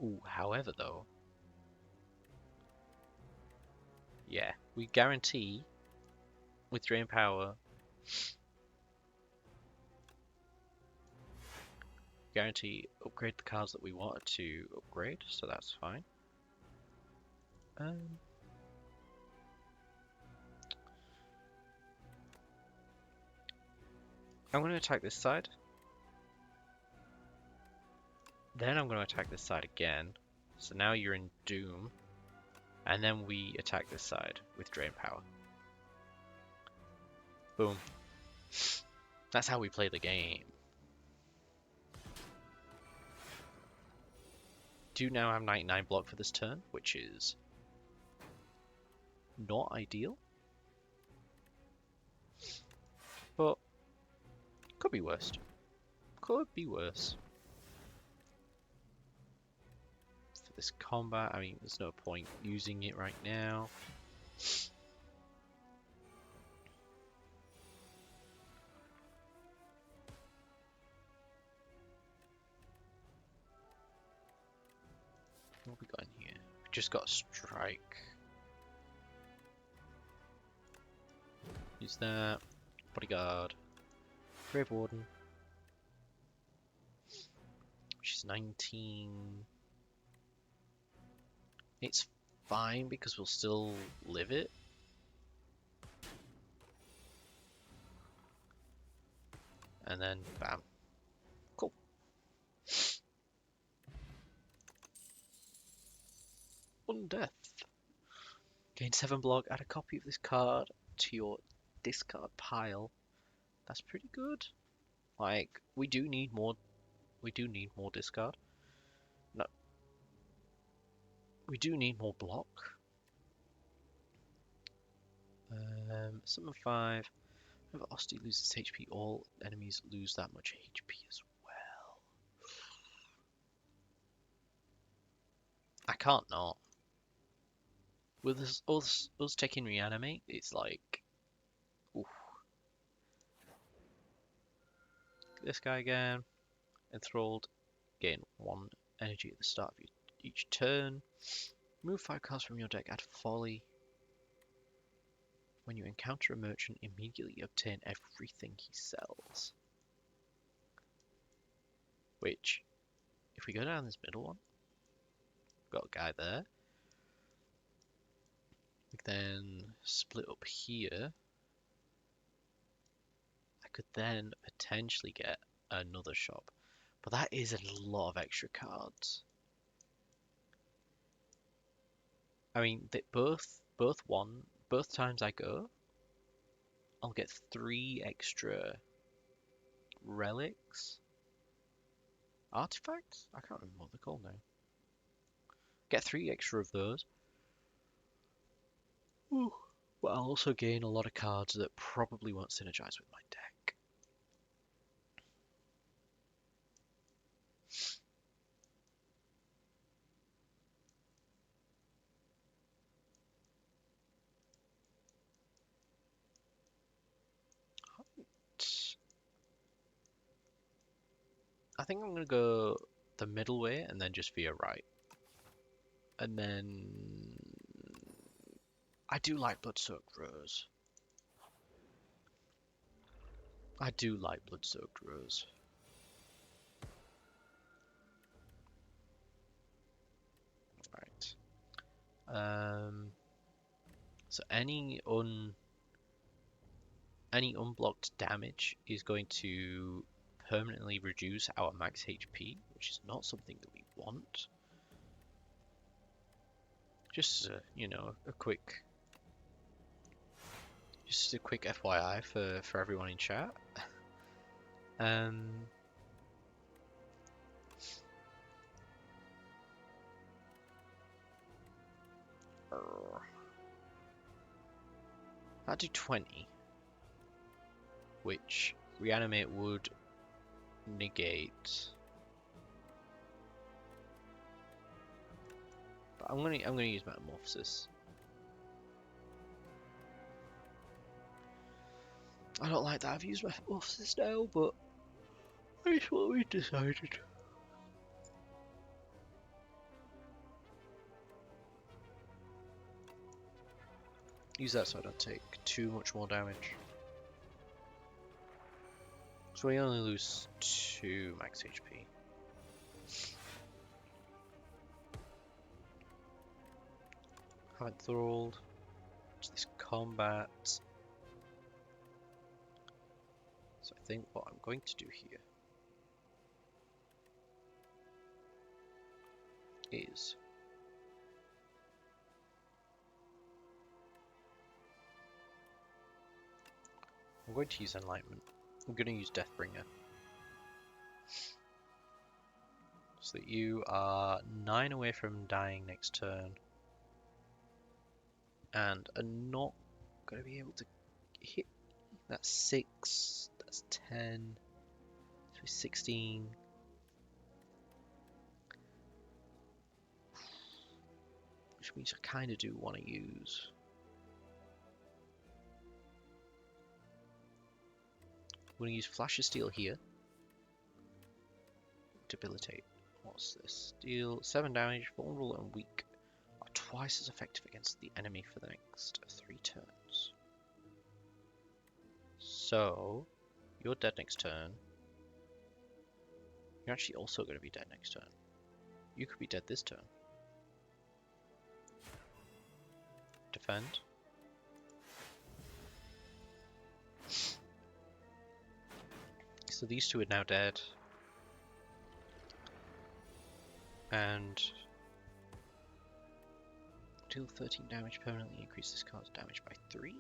Ooh, however though, yeah, we guarantee with drain power, guarantee upgrade the cards that we wanted to upgrade, so that's fine. I'm going to attack this side. Then I'm going to attack this side again. So now you're in Doom. And then we attack this side with Drain Power. Boom. That's how we play the game. Do now have 99 block for this turn, which is not ideal. But could be worse. Could be worse. For this combat, I mean, there's no point using it right now. What have we got in here? We just got a strike. Use that. Bodyguard. Grave Warden. Which is 19. It's fine because we'll still live it. And then bam. Cool. Undeath. Gain 7 block, add a copy of this card to your discard pile. That's pretty good. Like, we do need more discard. No. We do need more block. Summon 5. Whenever Osti loses HP, all enemies lose that much HP as well. I can't not. With us taking reanimate, it's like, oof. This guy again, enthralled, gain 1 energy at the start of each turn. Remove 5 cards from your deck, add Folly. When you encounter a merchant, immediately obtain everything he sells. Which, if we go down this middle one, got a guy there. We then split up here. I could then potentially get another shop. But that is a lot of extra cards. I mean, both times I go, I'll get 3 extra relics. Artifacts? I can't remember what they're called now. Get 3 extra of those. Ooh. But I'll also gain a lot of cards that probably won't synergize with my deck. I think I'm going to go the middle way and then just via right. And then I do like Blood-Soaked Rose. I do like Blood-Soaked Rose. Right. So any unblocked damage is going to permanently reduce our max HP, which is not something that we want. Just you know, just a quick FYI for everyone in chat. Um, I'll do 20, which reanimate would negate. But I'm gonna use metamorphosis. I don't like that I've used metamorphosis now, but that's what we decided. Use that so I don't take too much more damage. So we only lose 2 max HP. Haven't enthralled. To this combat. So I think what I'm going to do here is I'm going to use Enlightenment. I'm going to use Deathbringer. So that you are 9 away from dying next turn. And are not going to be able to hit. That's 6, that's 10, so 16. Which means I kind of do want to use. I'm going to use Flash of Steel here. Debilitate. What's this? Deal 7 damage, vulnerable and weak. Are twice as effective against the enemy for the next 3 turns. So, you're dead next turn. You're actually also going to be dead next turn. You could be dead this turn. Defend. So these two are now dead. And deal 13 damage, permanently increase this card's damage by 3.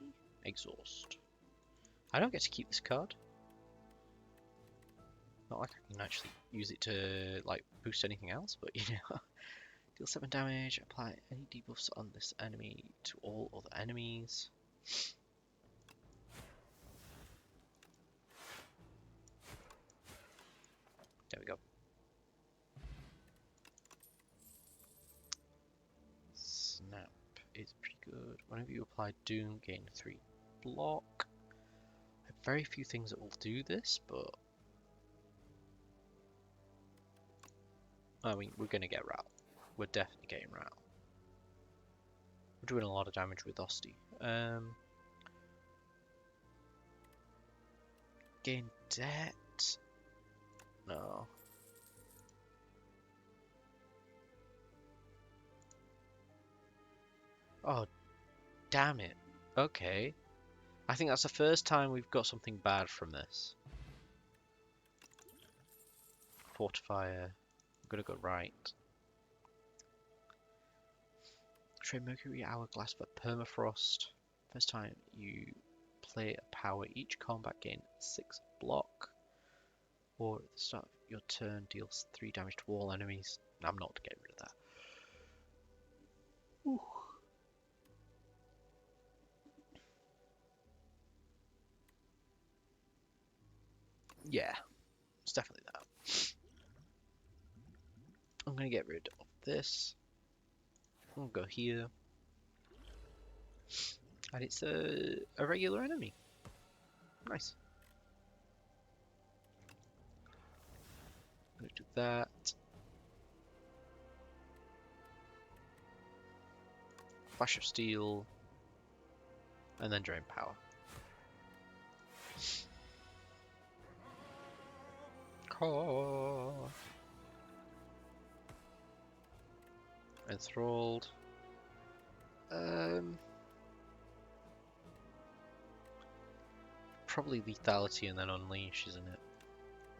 Exhaust. I don't get to keep this card. Not like I can actually use it to like boost anything else, but you know. Deal 7 damage, apply any debuffs on this enemy to all other enemies. There we go. Snap is pretty good. Whenever you apply Doom, gain 3 block. I have very few things that will do this, but I mean, we're gonna get Rat. We're definitely getting Rat. We're doing a lot of damage with Osti. Gain debt? No. Oh, damn it. Okay. I think that's the first time we've got something bad from this. Fortifier. I'm gonna go right. Trade Mercury Hourglass for Permafrost. First time you play a power, each combat gain 6 block. Or at the start of your turn deals 3 damage to all enemies. I'm not getting rid of that. Ooh. Yeah, it's definitely that. I'm gonna get rid of this. I'm gonna go here. And it's a regular enemy. Nice. I'm gonna do that. Flash of Steel. And then Drain Power. Enthralled. Probably Lethality and then Unleash, isn't it?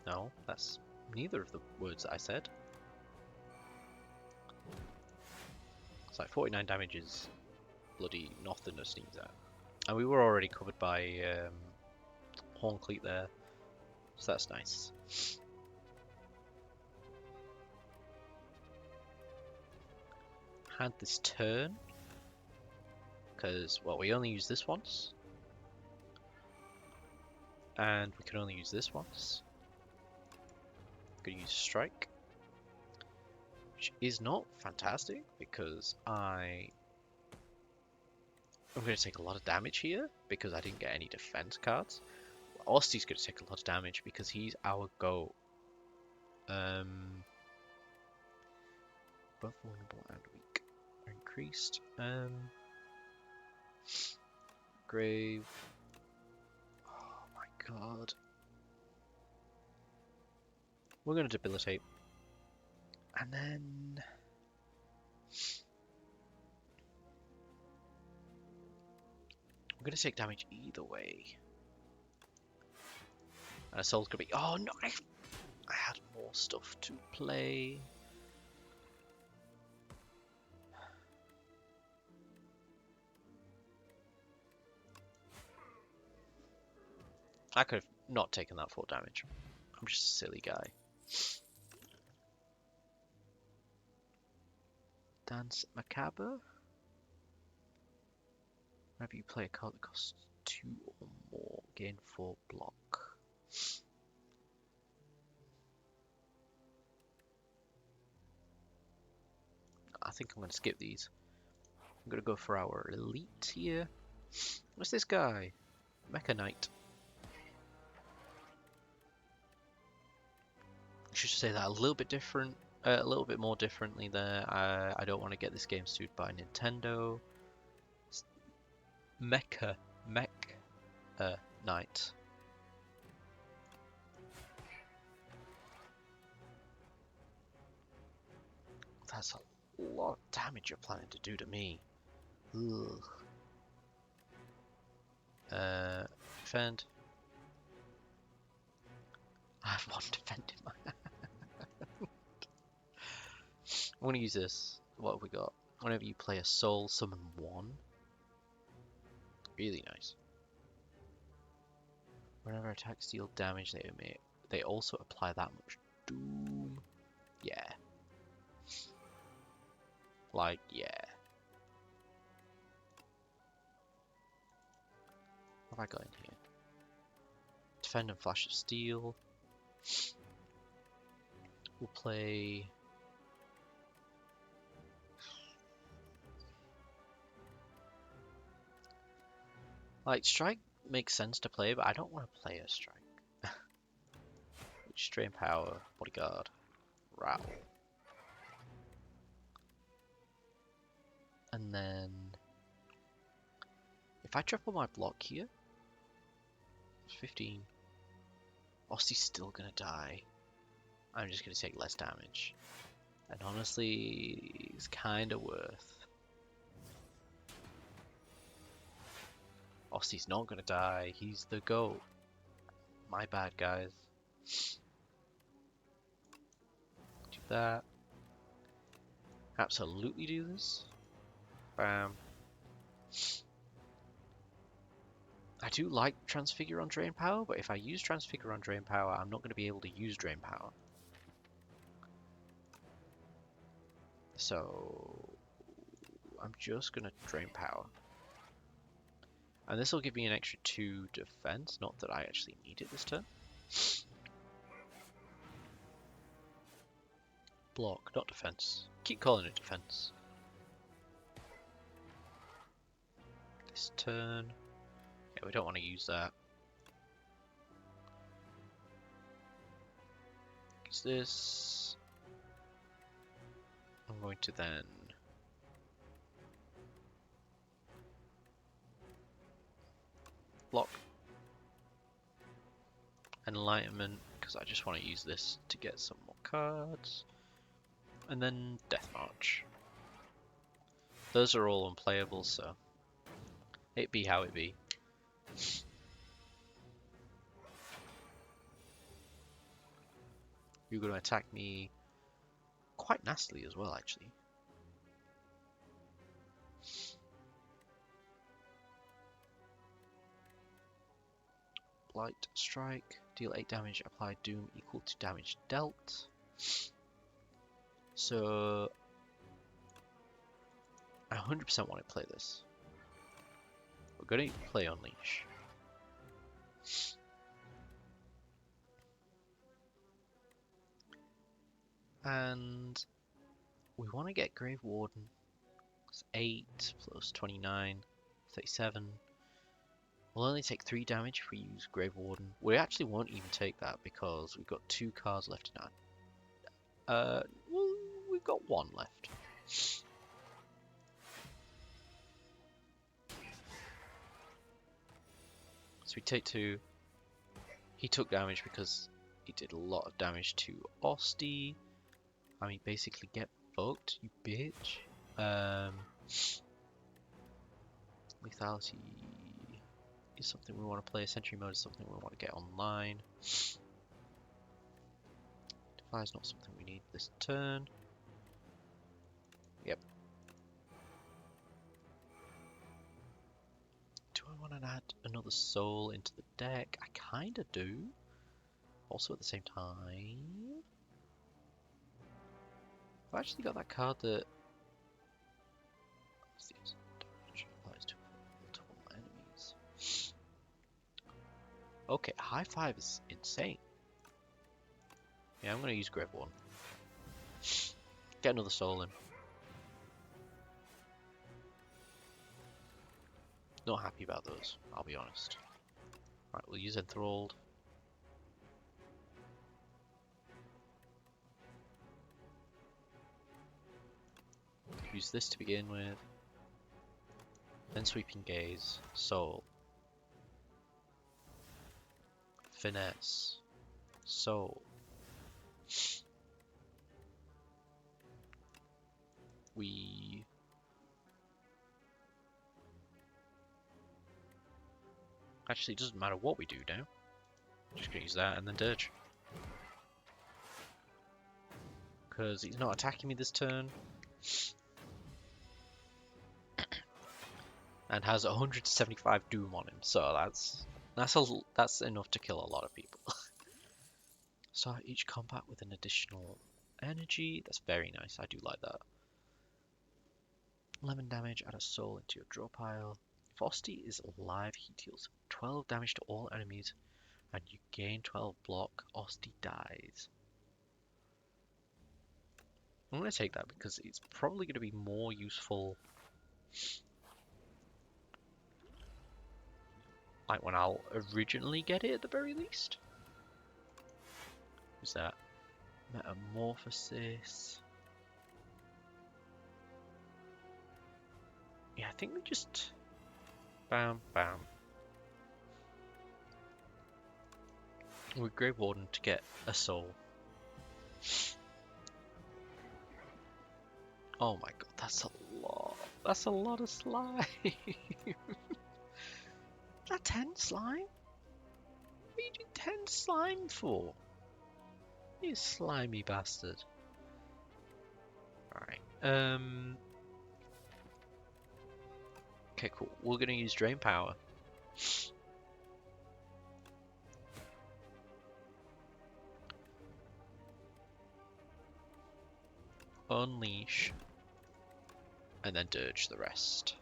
No, that's neither of the words that I said. like 49 damage is bloody nothing to sneeze at. And we were already covered by Horncleat there, so that's nice. Had this turn, because, well, we only use this once. And we can only use this once. Gonna use Strike, which is not fantastic because I'm going to take a lot of damage here because I didn't get any defense cards. Osty's going to take a lot of damage because he's our goat. Both vulnerable and weak are increased. Grave. Oh my god. We're going to debilitate. And then we're going to take damage either way. And Soul's going to be... Oh no! I had more stuff to play. I could have not taken that full damage. I'm just a silly guy. Dance Macabre. Whenever you play a card that costs 2 or more, gain 4 block. I think I'm going to skip these. I'm going to go for our elite here. What's this guy? Mecha Knight. I should say that a little bit different, a little bit more differently there. I don't want to get this game sued by Nintendo. Mecha Knight. That's a lot of damage you're planning to do to me. Ugh. Defend. I have one defend in my hand. I'm going to use this. What have we got? Whenever you play a soul, summon 1. Really nice. Whenever attacks deal damage, they also apply that much doom. Yeah. Like, yeah. What have I got in here? Defend and Flash of Steel. We'll play... Like, Strike makes sense to play, but I don't want to play a Strike. Strain Power, Bodyguard, Rattle. And then... If I triple my block here... It's 15. Osty's still gonna die. I'm just gonna take less damage. And honestly, it's kinda worth. Osty's not gonna die, he's the GOAT. My bad, guys. Do that. Absolutely do this. Bam. I do like Transfigure on Drain Power, but if I use Transfigure on Drain Power, I'm not going to be able to use Drain Power. So I'm just going to Drain Power. And this will give me an extra 2 defense, not that I actually need it this turn. Block, not defense. Keep calling it defense. This turn. Yeah, we don't want to use that. Use this. I'm going to then block. Enlightenment, because I just want to use this to get some more cards. And then Death March. Those are all unplayable, so it be how it be. You're going to attack me quite nastily as well, actually. Blight Strike. Deal 8 damage, apply Doom equal to damage dealt. So I 100% want to play this. We're going to play Unleash. And we want to get Grave Warden. It's 8 plus 29, 37. We'll only take 3 damage if we use Grave Warden. We actually won't even take that because we've got 2 cards left in our... well, we've got 1 left. So we take 2. He took damage because he did a lot of damage to Osti. I mean, basically get fucked, you bitch. Lethality is something we want to play. Sentry mode is something we want to get online. Defy is not something we need this turn. Yep. Do I want to add another soul into the deck? I kind of do. Also at the same time, I've actually got that card that applies to multiple enemies. Okay, high 5 is insane. Yeah, I'm gonna use Grave One. Get another soul in. Not happy about those, I'll be honest. Right, we'll use Enthralled. Use this to begin with. Then Sweeping Gaze, Soul. Finesse. Soul. We... Actually, it doesn't matter what we do now. Just gonna use that and then Dirge. Because he's not attacking me this turn. And has 175 Doom on him, so that's enough to kill a lot of people. Start each combat with an additional energy. That's very nice. I do like that. 11 damage, add a soul into your draw pile. If Osti is alive, he deals 12 damage to all enemies, and you gain 12 block. Osti dies. I'm going to take that because it's probably going to be more useful. Like when I'll originally get it at the very least. Who's that? Metamorphosis. Yeah, I think we just... Bam, bam. With Grave Warden to get a soul. Oh my god, that's a lot. That's a lot of slime. Is that 10 slime? What are you doing 10 slime for? You slimy bastard. Alright. Okay, cool. We're gonna use Drain Power. Unleash. And then Dirge the rest.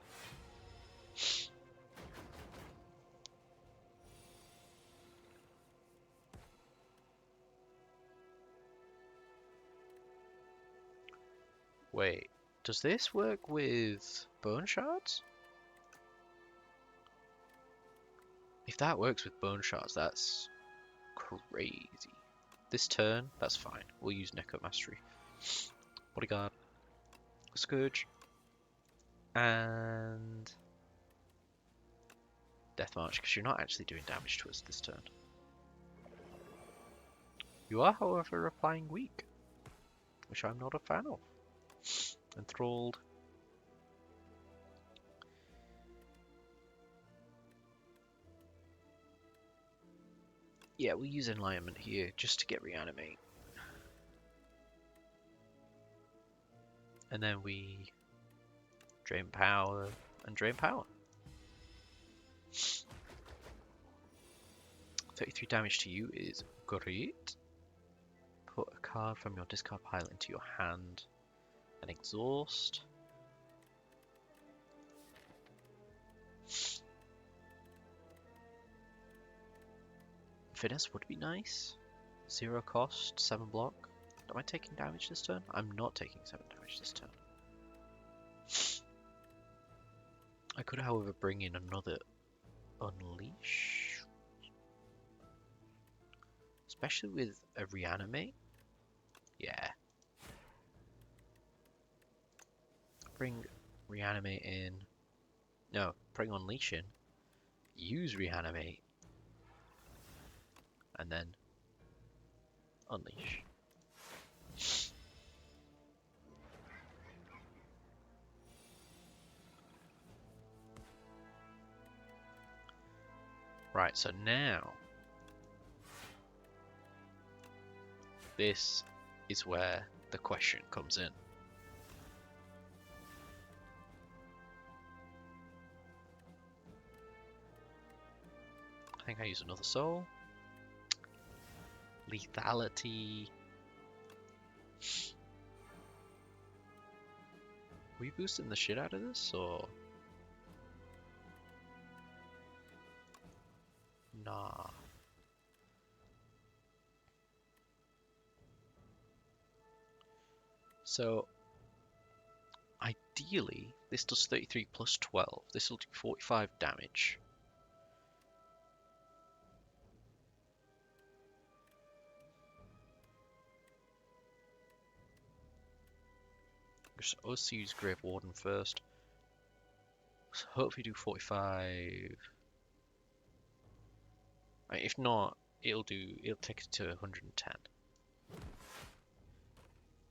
Wait, does this work with Bone Shards? If that works with Bone Shards, that's crazy. This turn, that's fine. We'll use Necro Mastery. Bodyguard. Scourge. And... Death March, because you're not actually doing damage to us this turn. You are, however, applying weak, which I'm not a fan of. Enthralled. Yeah, we'll use Enlightenment here just to get Reanimate. And then we Drain Power and Drain Power. 33 damage to you is great. Put a card from your discard pile into your hand and exhaust. Finesse would be nice. 0 cost, 7 block. Am I taking damage this turn? I'm not taking 7 damage this turn. I could, however, bring in another Unleash. Especially with a Reanimate. Yeah. Bring Reanimate in. No, bring Unleash in. Use Reanimate. And then Unleash. Right, so now this is where the question comes in. I think I use another soul. Lethality. Are we boosting the shit out of this, or? Nah. So, ideally, this does 33 plus 12. This will do 45 damage. Let's use Grave Warden first. So hopefully do 45. If not, it'll take it to 110.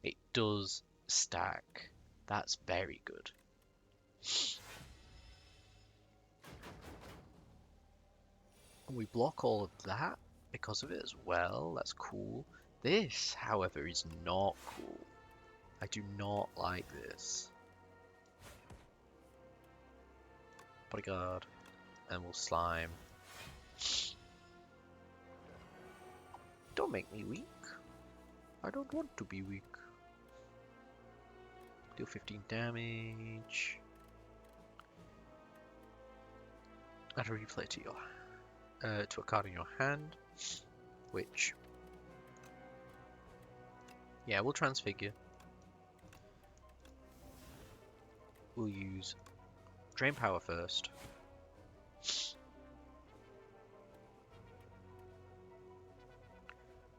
It does stack. That's very good. We block all of that because of it as well. That's cool. This, however, is not cool. I do not like this. Bodyguard. And we'll slime. Don't make me weak. I don't want to be weak. Deal 15 damage. Add a replay to your to a card in your hand, which, yeah, we'll transfigure. We'll use Drain Power first.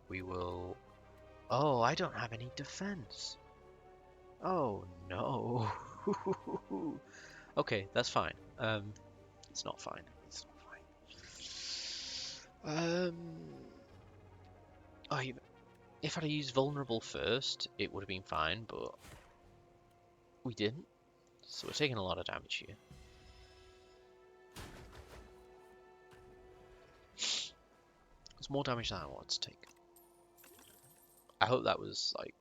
We will. Oh, I don't have any defense. Oh no. Okay, that's fine. It's not fine. It's not fine. Oh, if I'd used vulnerable first, it would have been fine, but we didn't. So we're taking a lot of damage here. It's more damage than I wanted to take. I hope that was like,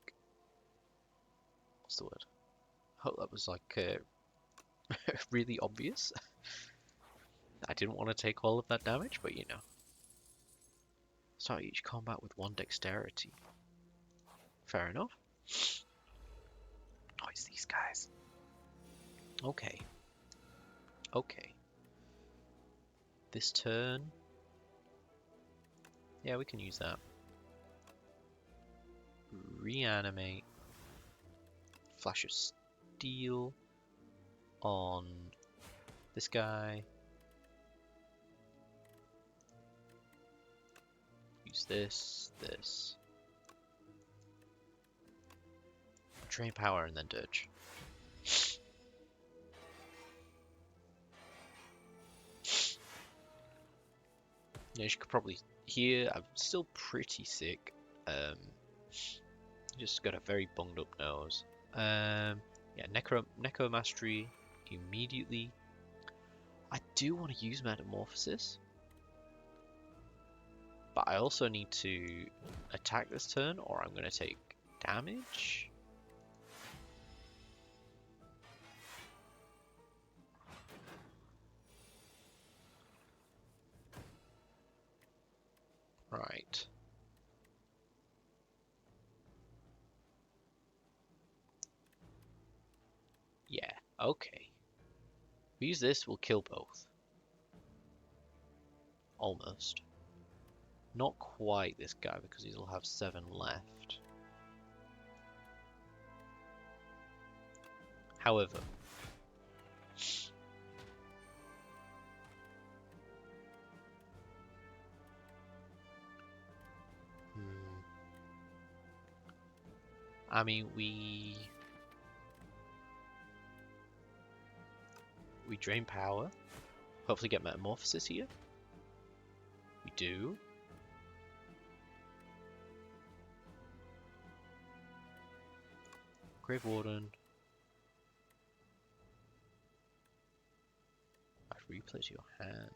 what's the word? I hope that was like really obvious. I didn't want to take all of that damage, but you know. Start each combat with 1 dexterity. Fair enough. Oh, it's these guys. Okay. Okay. This turn. Yeah, we can use that. Reanimate. Flash of Steel on this guy. Use this. Drain Power and then Dirge. Yeah, you could probably hear I'm still pretty sick. Just got a very bunged up nose. Yeah, Necro Mastery immediately. I do want to use Metamorphosis, but I also need to attack this turn, or I'm going to take damage. Okay. We use this, we'll kill both. Almost. Not quite this guy, because he'll have 7 left. However, I mean, we drain power. Hopefully get Metamorphosis here. We do. Grave Warden. I'd replace your hand.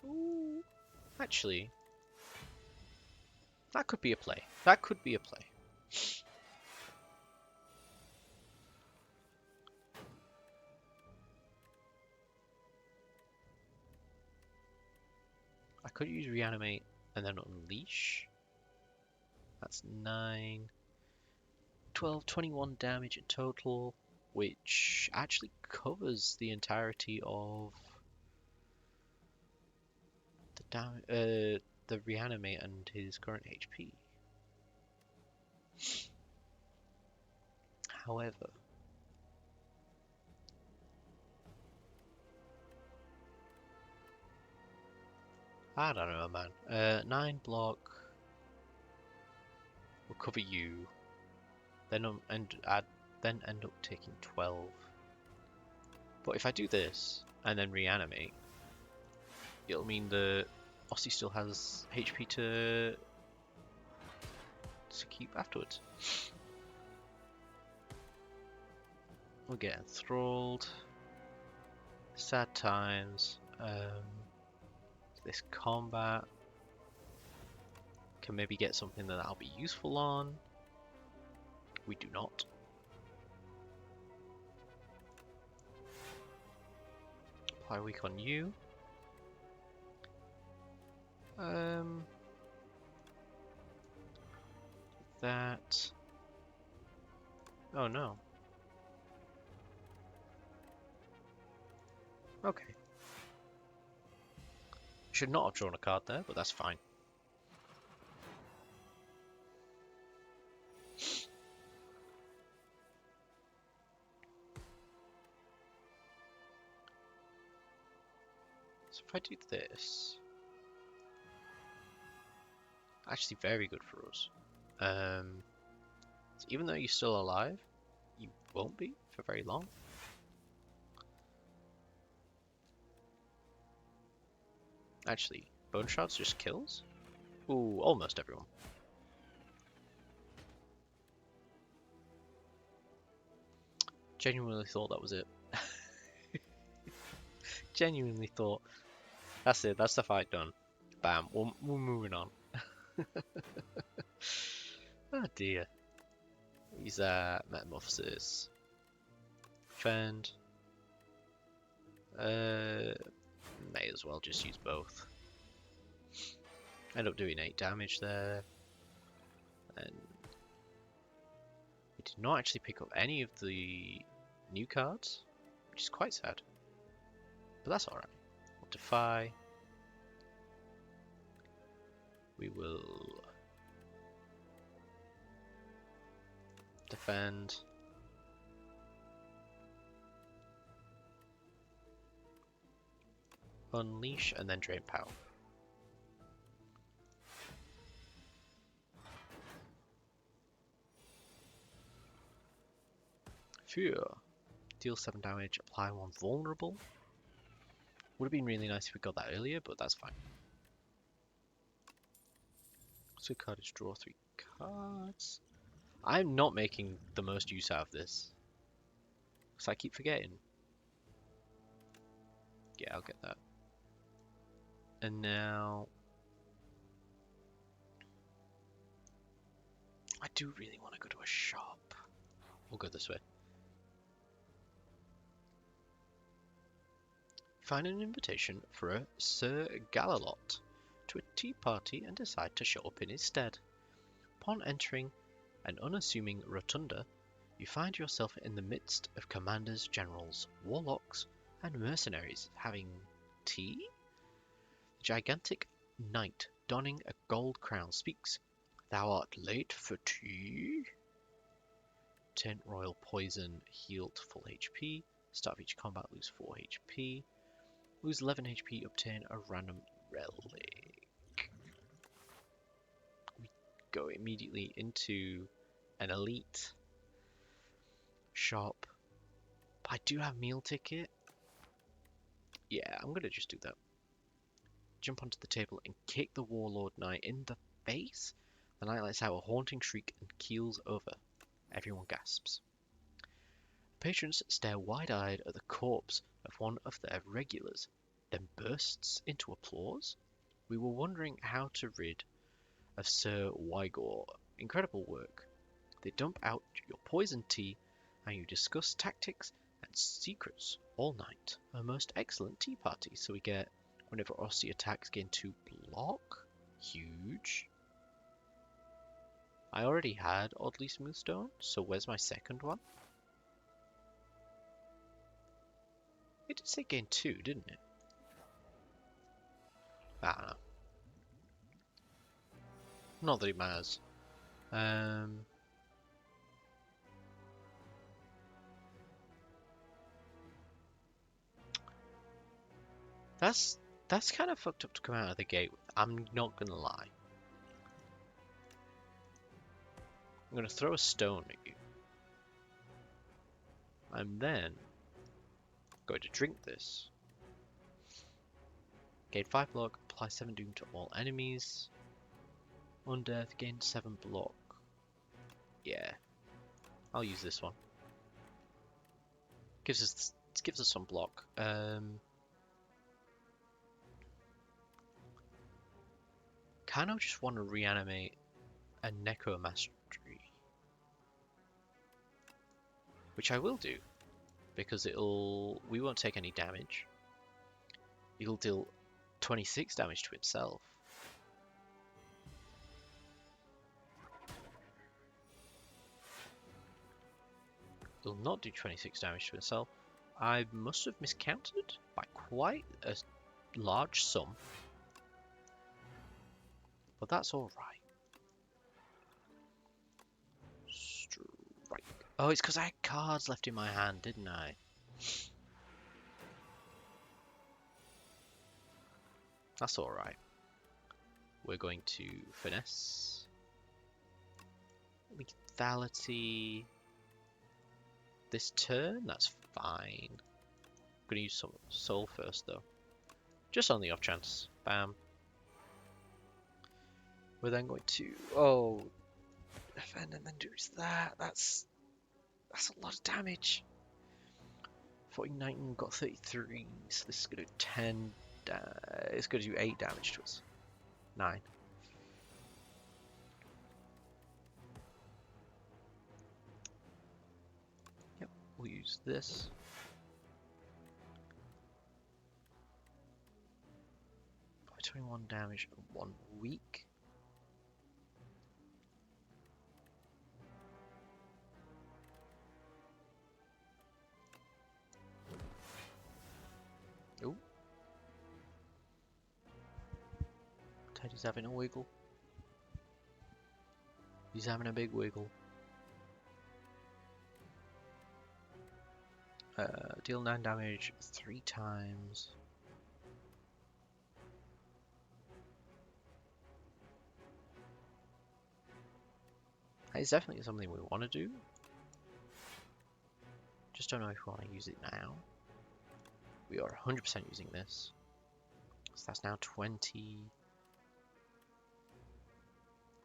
Ooh. Actually, that could be a play. That could be a play. I could use Reanimate and then Unleash. That's 9, 12, 21 damage in total, which actually covers the entirety of the Reanimate and his current HP. However, I don't know, man. 9 block will cover you. Then I'd then end up taking 12. But if I do this and then reanimate, it'll mean the Aussie still has HP to keep afterwards. We'll get enthralled. Sad times. This combat can maybe get something that I'll be useful on. We do not. Apply weak on you. That. Oh no. Okay. Should not have drawn a card there, but that's fine. So if I do this, actually very good for us. So even though you're still alive, you won't be for very long. Actually, Bone Shards just kills? Ooh, almost everyone. Genuinely thought that was it. Genuinely thought, that's it, that's the fight done. Bam, we're moving on. Oh dear. Use Metamorphosis. Defend. May as well just use both. End up doing 8 damage there. And we did not actually pick up any of the new cards, which is quite sad. But that's alright. We'll defy. We will defend. Unleash and then drain power. Fear. Deal 7 damage, apply 1 vulnerable. Would have been really nice if we got that earlier, but that's fine. So card is draw 3 cards. I'm not making the most use out of this, because I keep forgetting. Yeah, I'll get that. And now I do really want to go to a shop. We'll go this way. Find an invitation for a Sir Galalot to a tea party and decide to show up in his stead. Upon entering an unassuming rotunda, You find yourself in the midst of commanders, generals, warlocks, and mercenaries having tea? The gigantic knight donning a gold crown speaks. Thou art late for tea? Turn royal poison, heal to full HP. Start of each combat, lose 4 HP. Lose 11 HP, obtain a random relic. We go immediately into an elite shop. But I do have meal ticket. Yeah, I'm gonna just do that. Jump onto the table and kick the warlord knight in the face. The knight lets out a haunting shriek and keels over. Everyone gasps. Patrons stare wide-eyed at the corpse of one of their regulars, then bursts into applause. We were wondering how to rid of Sir Wygor. Incredible work. They dump out your poison tea, and you discuss tactics and secrets all night. A most excellent tea party. So we get, whenever Aussie attacks, gain 2 block. Huge. I already had Oddly Smoothstone, so where's my second one? It did say gain 2, didn't it? I don't know. Not that it matters. That's kind of fucked up to come out of the gate with. I'm not gonna lie. I'm gonna throw a stone at you. I'm then going to drink this. Gain 5 block, apply 7 doom to all enemies. Undeath, gain 7 block. Yeah, I'll use this one. Gives us some block. Kind of just want to reanimate a Necromastery, which I will do because we won't take any damage. It'll deal 26 damage to itself. It'll not do 26 damage to itself. I must have miscounted by quite a large sum. But that's alright. Strike. Oh, it's because I had cards left in my hand, didn't I? That's alright. We're going to finesse. Lethality. This turn, that's fine. I'm going to use some soul first, though. Just on the off chance. Bam. We're then going to defend and then do that. That's a lot of damage. 49 got 33, so this is going to do 10. It's going to do 8 damage to us. 9. Yep, we'll use this. By 21 damage and 1 weak. Ooh. Teddy's having a wiggle. He's having a big wiggle. Deal 9 damage 3 times. That is definitely something we want to do. Just don't know if we want to use it now. We are 100% using this. So that's now 20.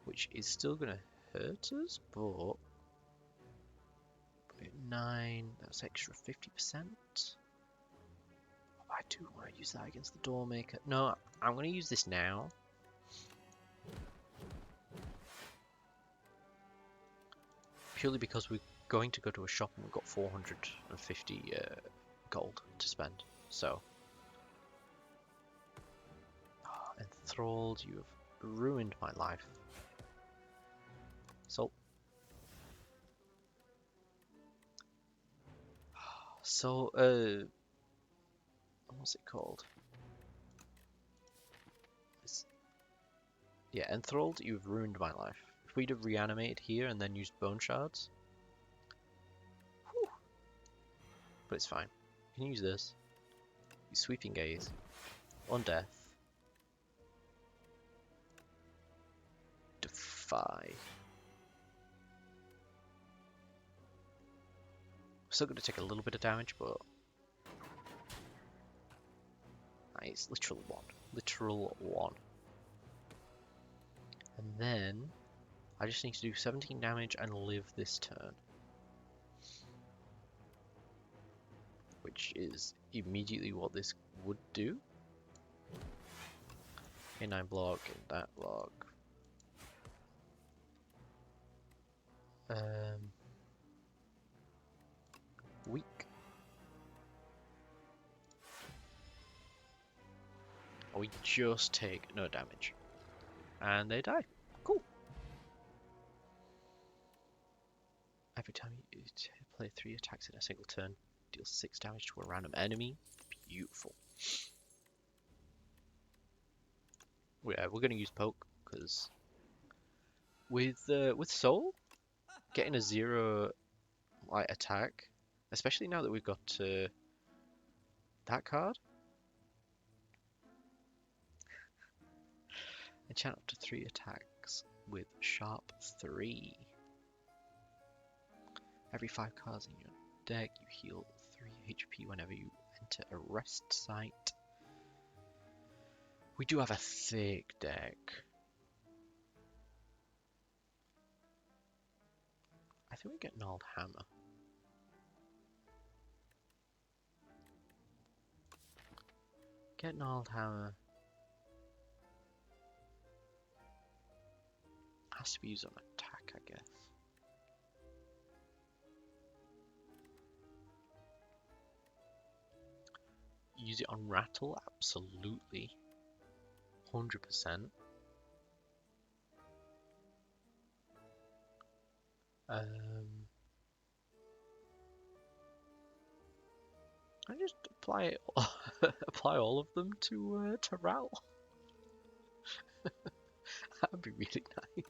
Which is still going to hurt us, but 9, that's extra 50%. I do want to use that against the door maker. No, I'm going to use this now. Purely because we're going to go to a shop and we've got 450 gold to spend. So, enthralled, you have ruined my life. So, So, what's it called? It's, yeah, Enthralled, you've ruined my life. If we'd have reanimated here and then used bone shards, whew, but it's fine. You can use this. Use Sweeping Gaze on death. Defy. Still going to take a little bit of damage, but nice. Literal one. Literal one. And then I just need to do 17 damage and live this turn. Which is immediately what this would do. K9 block, and that block. Weak. We just take no damage. And they die. Cool. Every time you play 3 attacks in a single turn, deal 6 damage to a random enemy. Beautiful. Yeah, we're gonna use poke because with Soul, getting a 0 light attack, especially now that we've got that card. Enchant up to 3 attacks with Sharp 3. Every 5 cards in your deck, you heal 3 HP whenever you enter a rest site. We do have a thick deck. I think we get Gnarled Hammer. Get Gnarled Hammer. Has to be used on attack, I guess. Use it on Rattle? Absolutely. 100%. I just apply apply all of them to Rattle. That'd be really nice.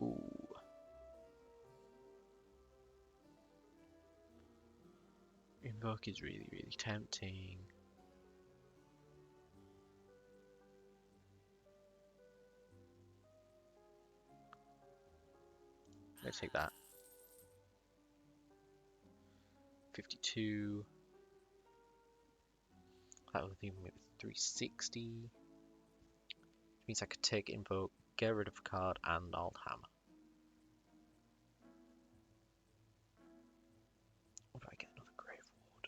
Ooh. Invoke is really, really tempting. Let's take that. 52. That would leave me with 360. Which means I could take Invoke, get rid of a card, and Gnarled Hammer. What if I get another Grave Ward?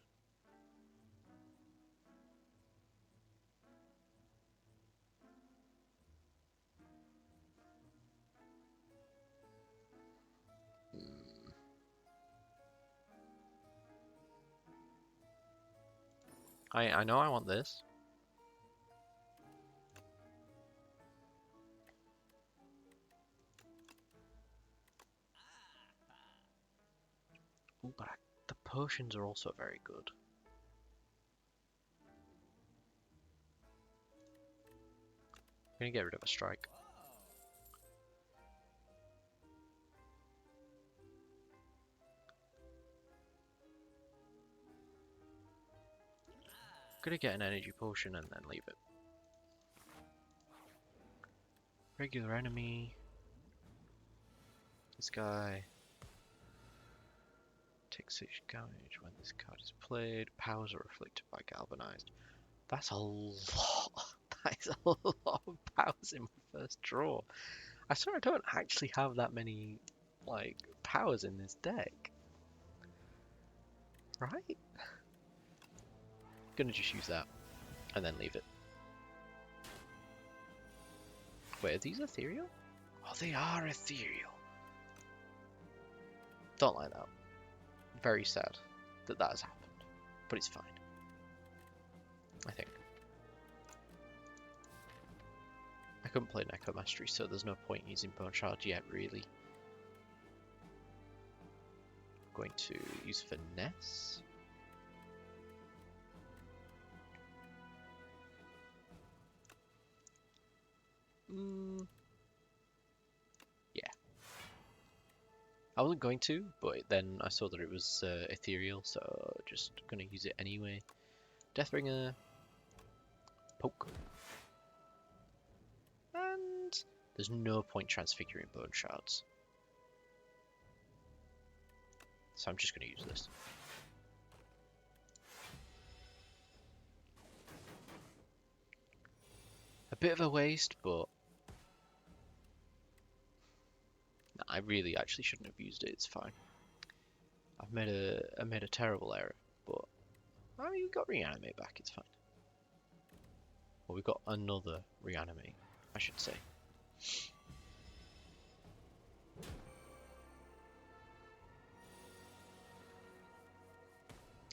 I know I want this. Ooh, but the potions are also very good. I'm gonna get rid of a strike. Gonna get an energy potion and then leave it. Regular enemy. This guy takes 6 damage when this card is played. Powers are afflicted by Galvanized. That's a lot. That is a lot of powers in my first draw. I swear I don't actually have that many, like, powers in this deck. Right? Gonna just use that and then leave it. Wait, are these ethereal? Oh, they are ethereal. Don't like that. Very sad that that has happened, but it's fine. I think. I couldn't play Necromastery, so there's no point using Bone Shard yet, really. Going to use finesse. Yeah. I wasn't going to, but then I saw that it was ethereal, so just gonna use it anyway. Deathbringer. Poke. And there's no point transfiguring bone shards. So I'm just gonna use this. A bit of a waste, but nah, I really actually shouldn't have used it. It's fine. I made a terrible error, but oh, you got reanimate back. It's fine. Well, we got another reanimate, I should say.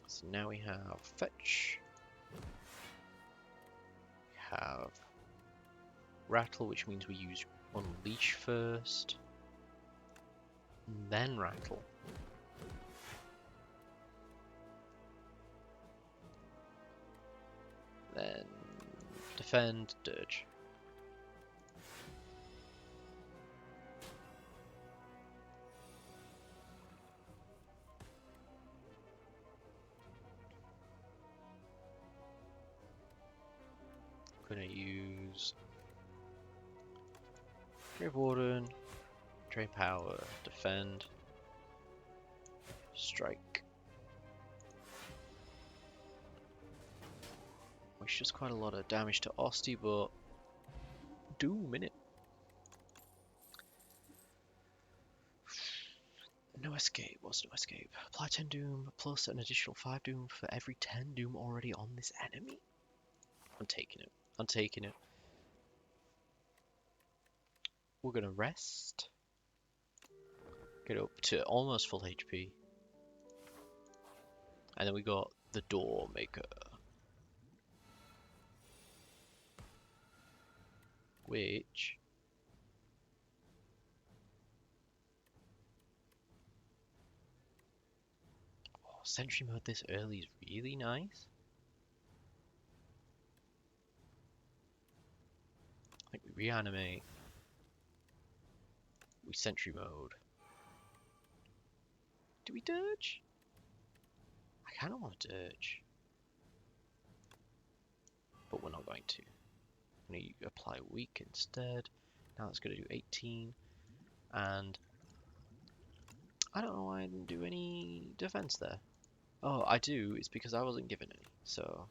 So now we have fetch. We have rattle, which means we use unleash first, and then rattle. Then defend, dirge. I'm gonna use Grave Warden, drain power, defend, strike. Which does quite a lot of damage to Osty, but doom in it. No escape. What's no escape? Apply 10 doom plus an additional 5 doom for every 10 doom already on this enemy. I'm taking it. I'm taking it. We're gonna rest. Get up to almost full HP. And then we got the Door Maker. Which... oh, Sentry Mode this early is really nice. Like, we reanimate. We Sentry Mode. Do we dirge? I kind of want to dirge. But we're not going to. I'm going to apply weak instead. Now it's going to do 18. And I don't know why I didn't do any defense there. Oh, I do. It's because I wasn't given any. So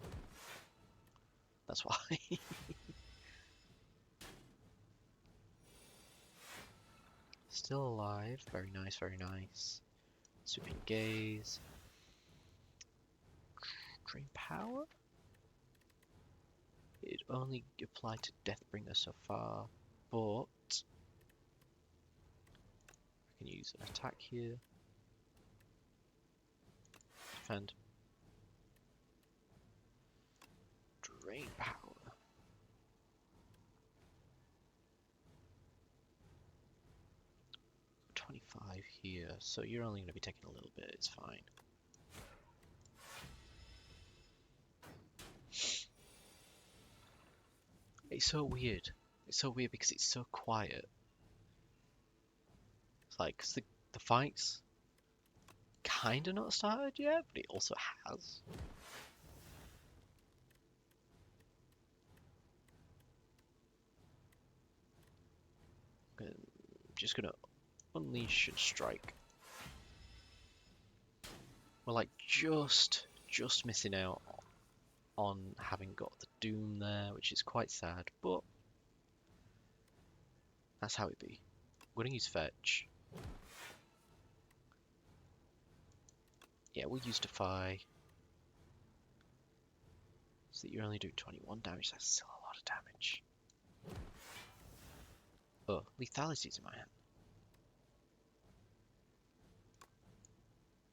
that's why. Still alive. Very nice, very nice. Sweeping gaze. Drain power? It only applied to Deathbringer so far, but I can use an attack here. Defend. Drain power. 25 here, so you're only going to be taking a little bit, it's fine. It's so weird. It's so weird because it's so quiet. It's like, 'cause the fight's kinda not started yet, but it also has. I'm just gonna unleash and strike. We're like just missing out on having got the Doom there, which is quite sad, but that's how it be. We're gonna use fetch. Yeah, we'll use defy. So that you're only doing 21 damage, that's still a lot of damage. Oh, lethality's in my hand.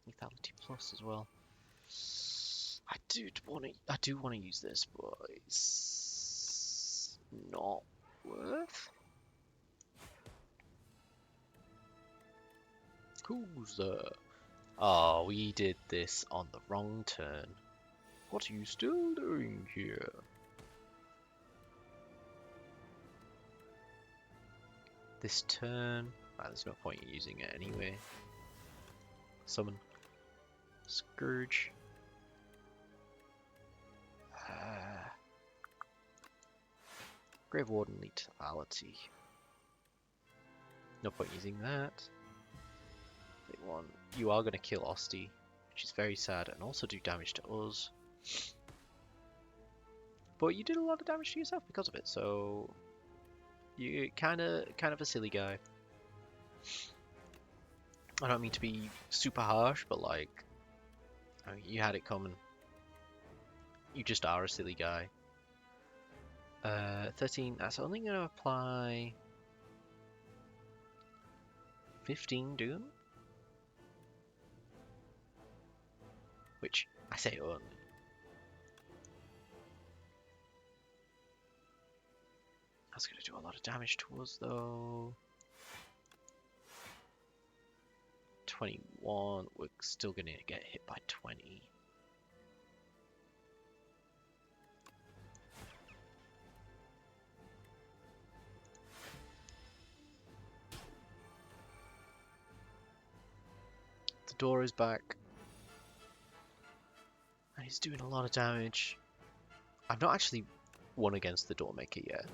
Lethality plus as well. I do want to use this, but it's not worth. Who's there? Oh, we did this on the wrong turn. What are you still doing here? This turn... there's no point in using it anyway. Summon. Scourge. Grave Warden Lethality. No point using that. Big one. You are going to kill Osti, which is very sad, and also do damage to us. But you did a lot of damage to yourself because of it, so you're kind of a silly guy. I don't mean to be super harsh, but like, I mean, you had it coming. You just are a silly guy. 13, that's only going to apply 15 Doom. Which, I say only. That's going to do a lot of damage to us though. 21, we're still going to get hit by 20. The door is back. And he's doing a lot of damage. I've not actually won against the Doormaker yet.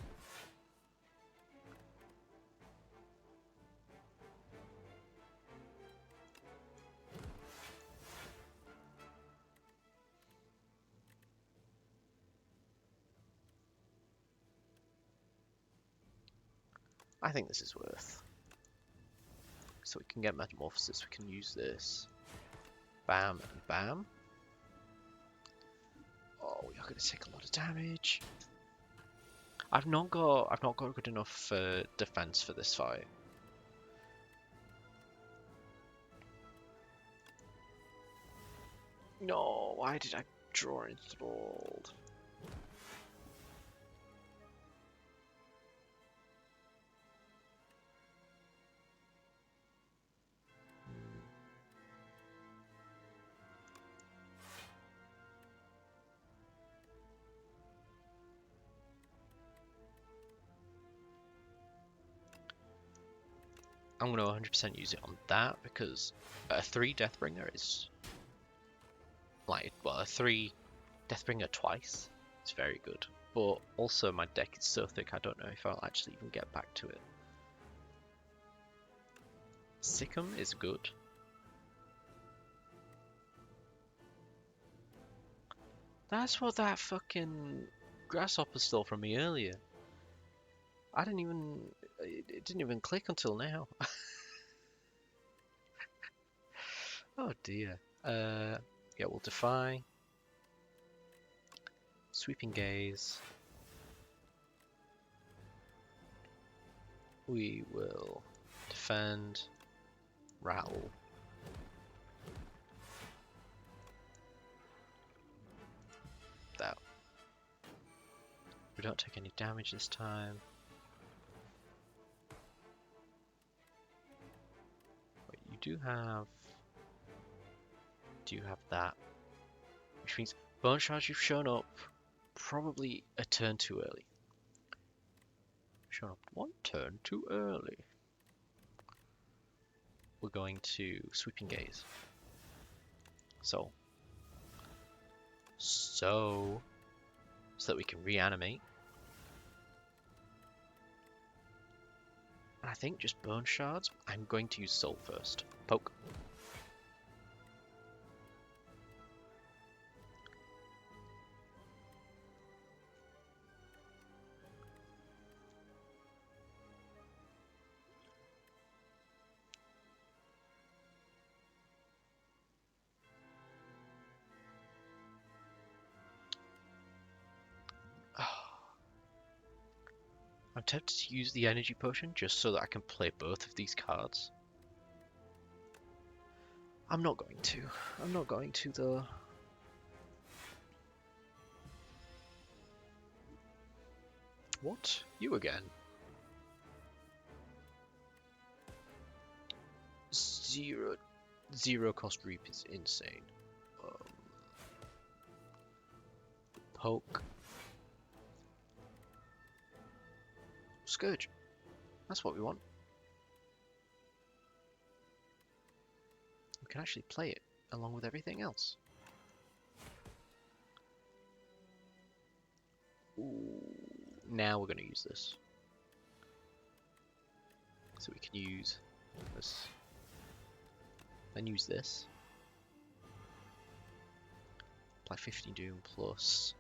I think this is worth. So we can get Metamorphosis, we can use this. Bam and bam. Oh, we are going to take a lot of damage. I've not got good enough defense for this fight. No, why did I draw Enthralled? I'm going to 100% use it on that because a 3 Deathbringer is like, well, a 3 Deathbringer twice. It's very good. But also my deck is so thick I don't know if I'll actually even get back to it. Sikkim is good. That's what that fucking grasshopper stole from me earlier. I didn't even... It didn't even click until now. Oh dear. Yeah, we'll Defy. Sweeping Gaze. We will Defend. Rattle. That. We don't take any damage this time. But you do have that. Which means Bone Shards, you've shown up probably a turn too early. Shown up one turn too early. We're going to Sweeping Gaze. So that we can reanimate. And I think just Bone Shards. I'm going to use Soul first. Poke. I'm tempted to use the energy potion just so that I can play both of these cards. I'm not going to. I'm not going to though. What? You again? 0 Zero cost reap is insane. Um, Poke. Scourge. That's what we want. We can actually play it along with everything else. Ooh, now we're going to use this. So we can use this. Then use this. Apply 50 Doom plus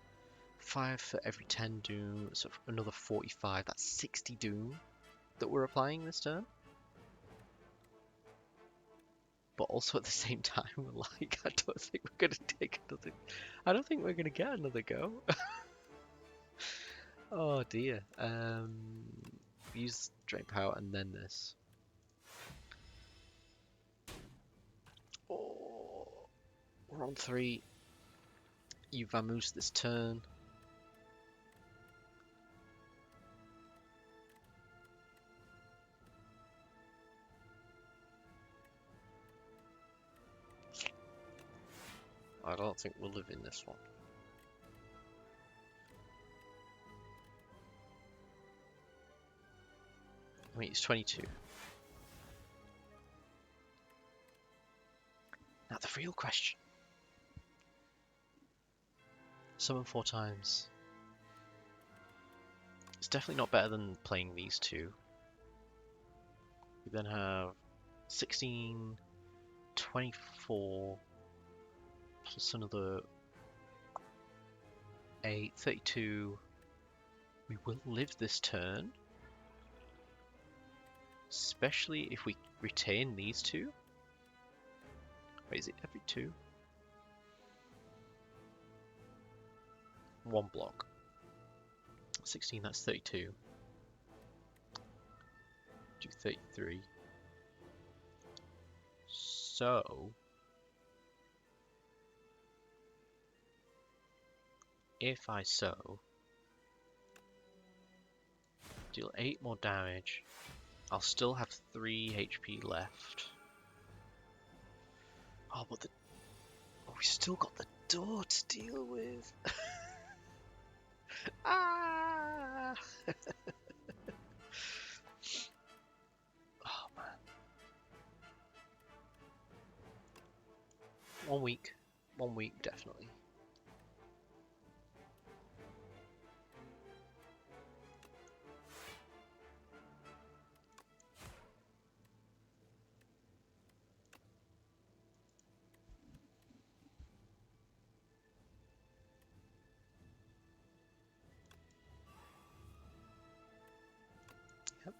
5 for every 10 Doom. So another 45. That's 60 Doom that we're applying this turn. But also at the same time, we're like, I don't think we're going to take another... I don't think we're going to get another go. Oh dear. Use Drain Power and then this. Oh, we're on 3. You vamoose this turn. I don't think we'll live in this one. I mean, it's 22. Now the real question. Summon 4 times. It's definitely not better than playing these two. We then have 16, 24, plus another 8, 32. We will live this turn. Especially if we retain these two. Wait, is it every 2? 1 block. 16, that's 32. Do 33. So, if I deal 8 more damage, I'll still have 3 HP left. Oh, but we still got the door to deal with. Ah! Oh man. 1 week. 1 week, definitely. Yep.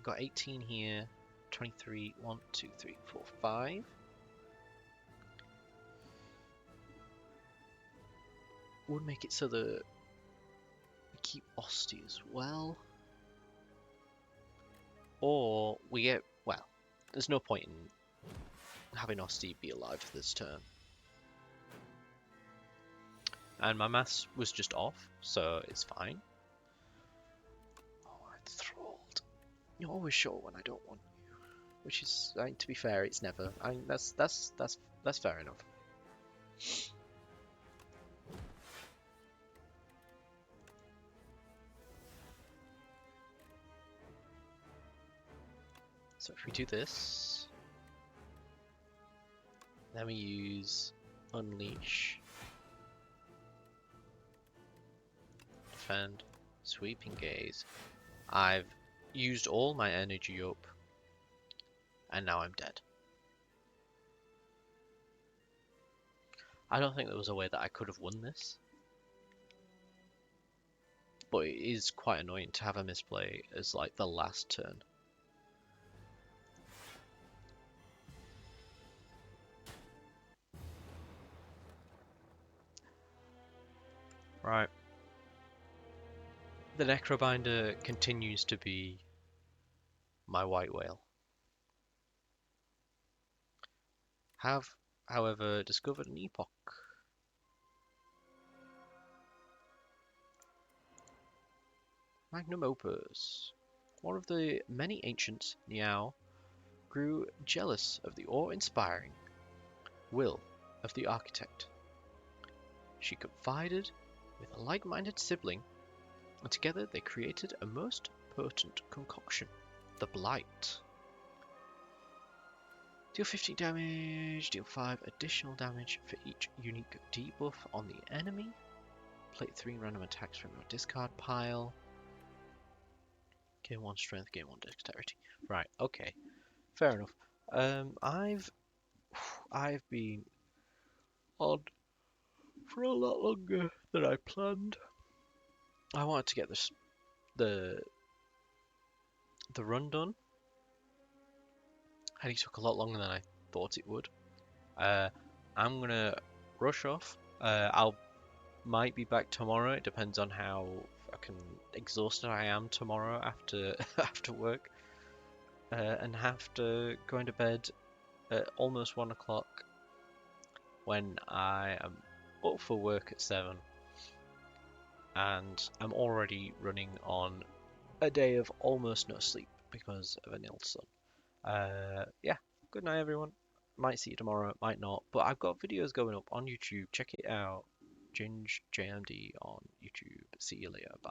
Got 18 here. 23. 1, 2, 3, 4, 5. Would make it so that we keep Osty as well. Or we get, well, there's no point in having Osty be alive this turn. And my maths was just off, so it's fine. Oh, I'm enthralled. You're always sure when I don't want you. Which is, I mean, to be fair, it's never. I mean, that's fair enough. So if we do this, then we use Unleash, Defend, Sweeping Gaze. I've used all my energy up, and now I'm dead. I don't think there was a way that I could have won this. But it is quite annoying to have a misplay as like the last turn. Right. The Necrobinder continues to be my white whale. Have, however, discovered an epoch. Magnum Opus. One of the many ancients, Niao, grew jealous of the awe-inspiring will of the architect. She confided with a like-minded sibling, and together they created a most potent concoction, the Blight. Deal 15 damage, deal 5 additional damage for each unique debuff on the enemy. Plate 3 random attacks from your discard pile. Gain 1 strength, gain 1 dexterity. Right, okay. Fair enough. I've been on for a lot longer than I planned. I wanted to get the run done, and it took a lot longer than I thought it would. I'm gonna rush off. I'll might be back tomorrow. It depends on how fucking exhausted I am tomorrow after after work, and have to go into bed at almost 1 o'clock when I am up for work at 7, and I'm already running on a day of almost no sleep because of an ill son. Yeah, good night everyone. Might see you tomorrow, might not, but I've got videos going up on YouTube. Check it out. Ginge JMD on YouTube. See you later. Bye.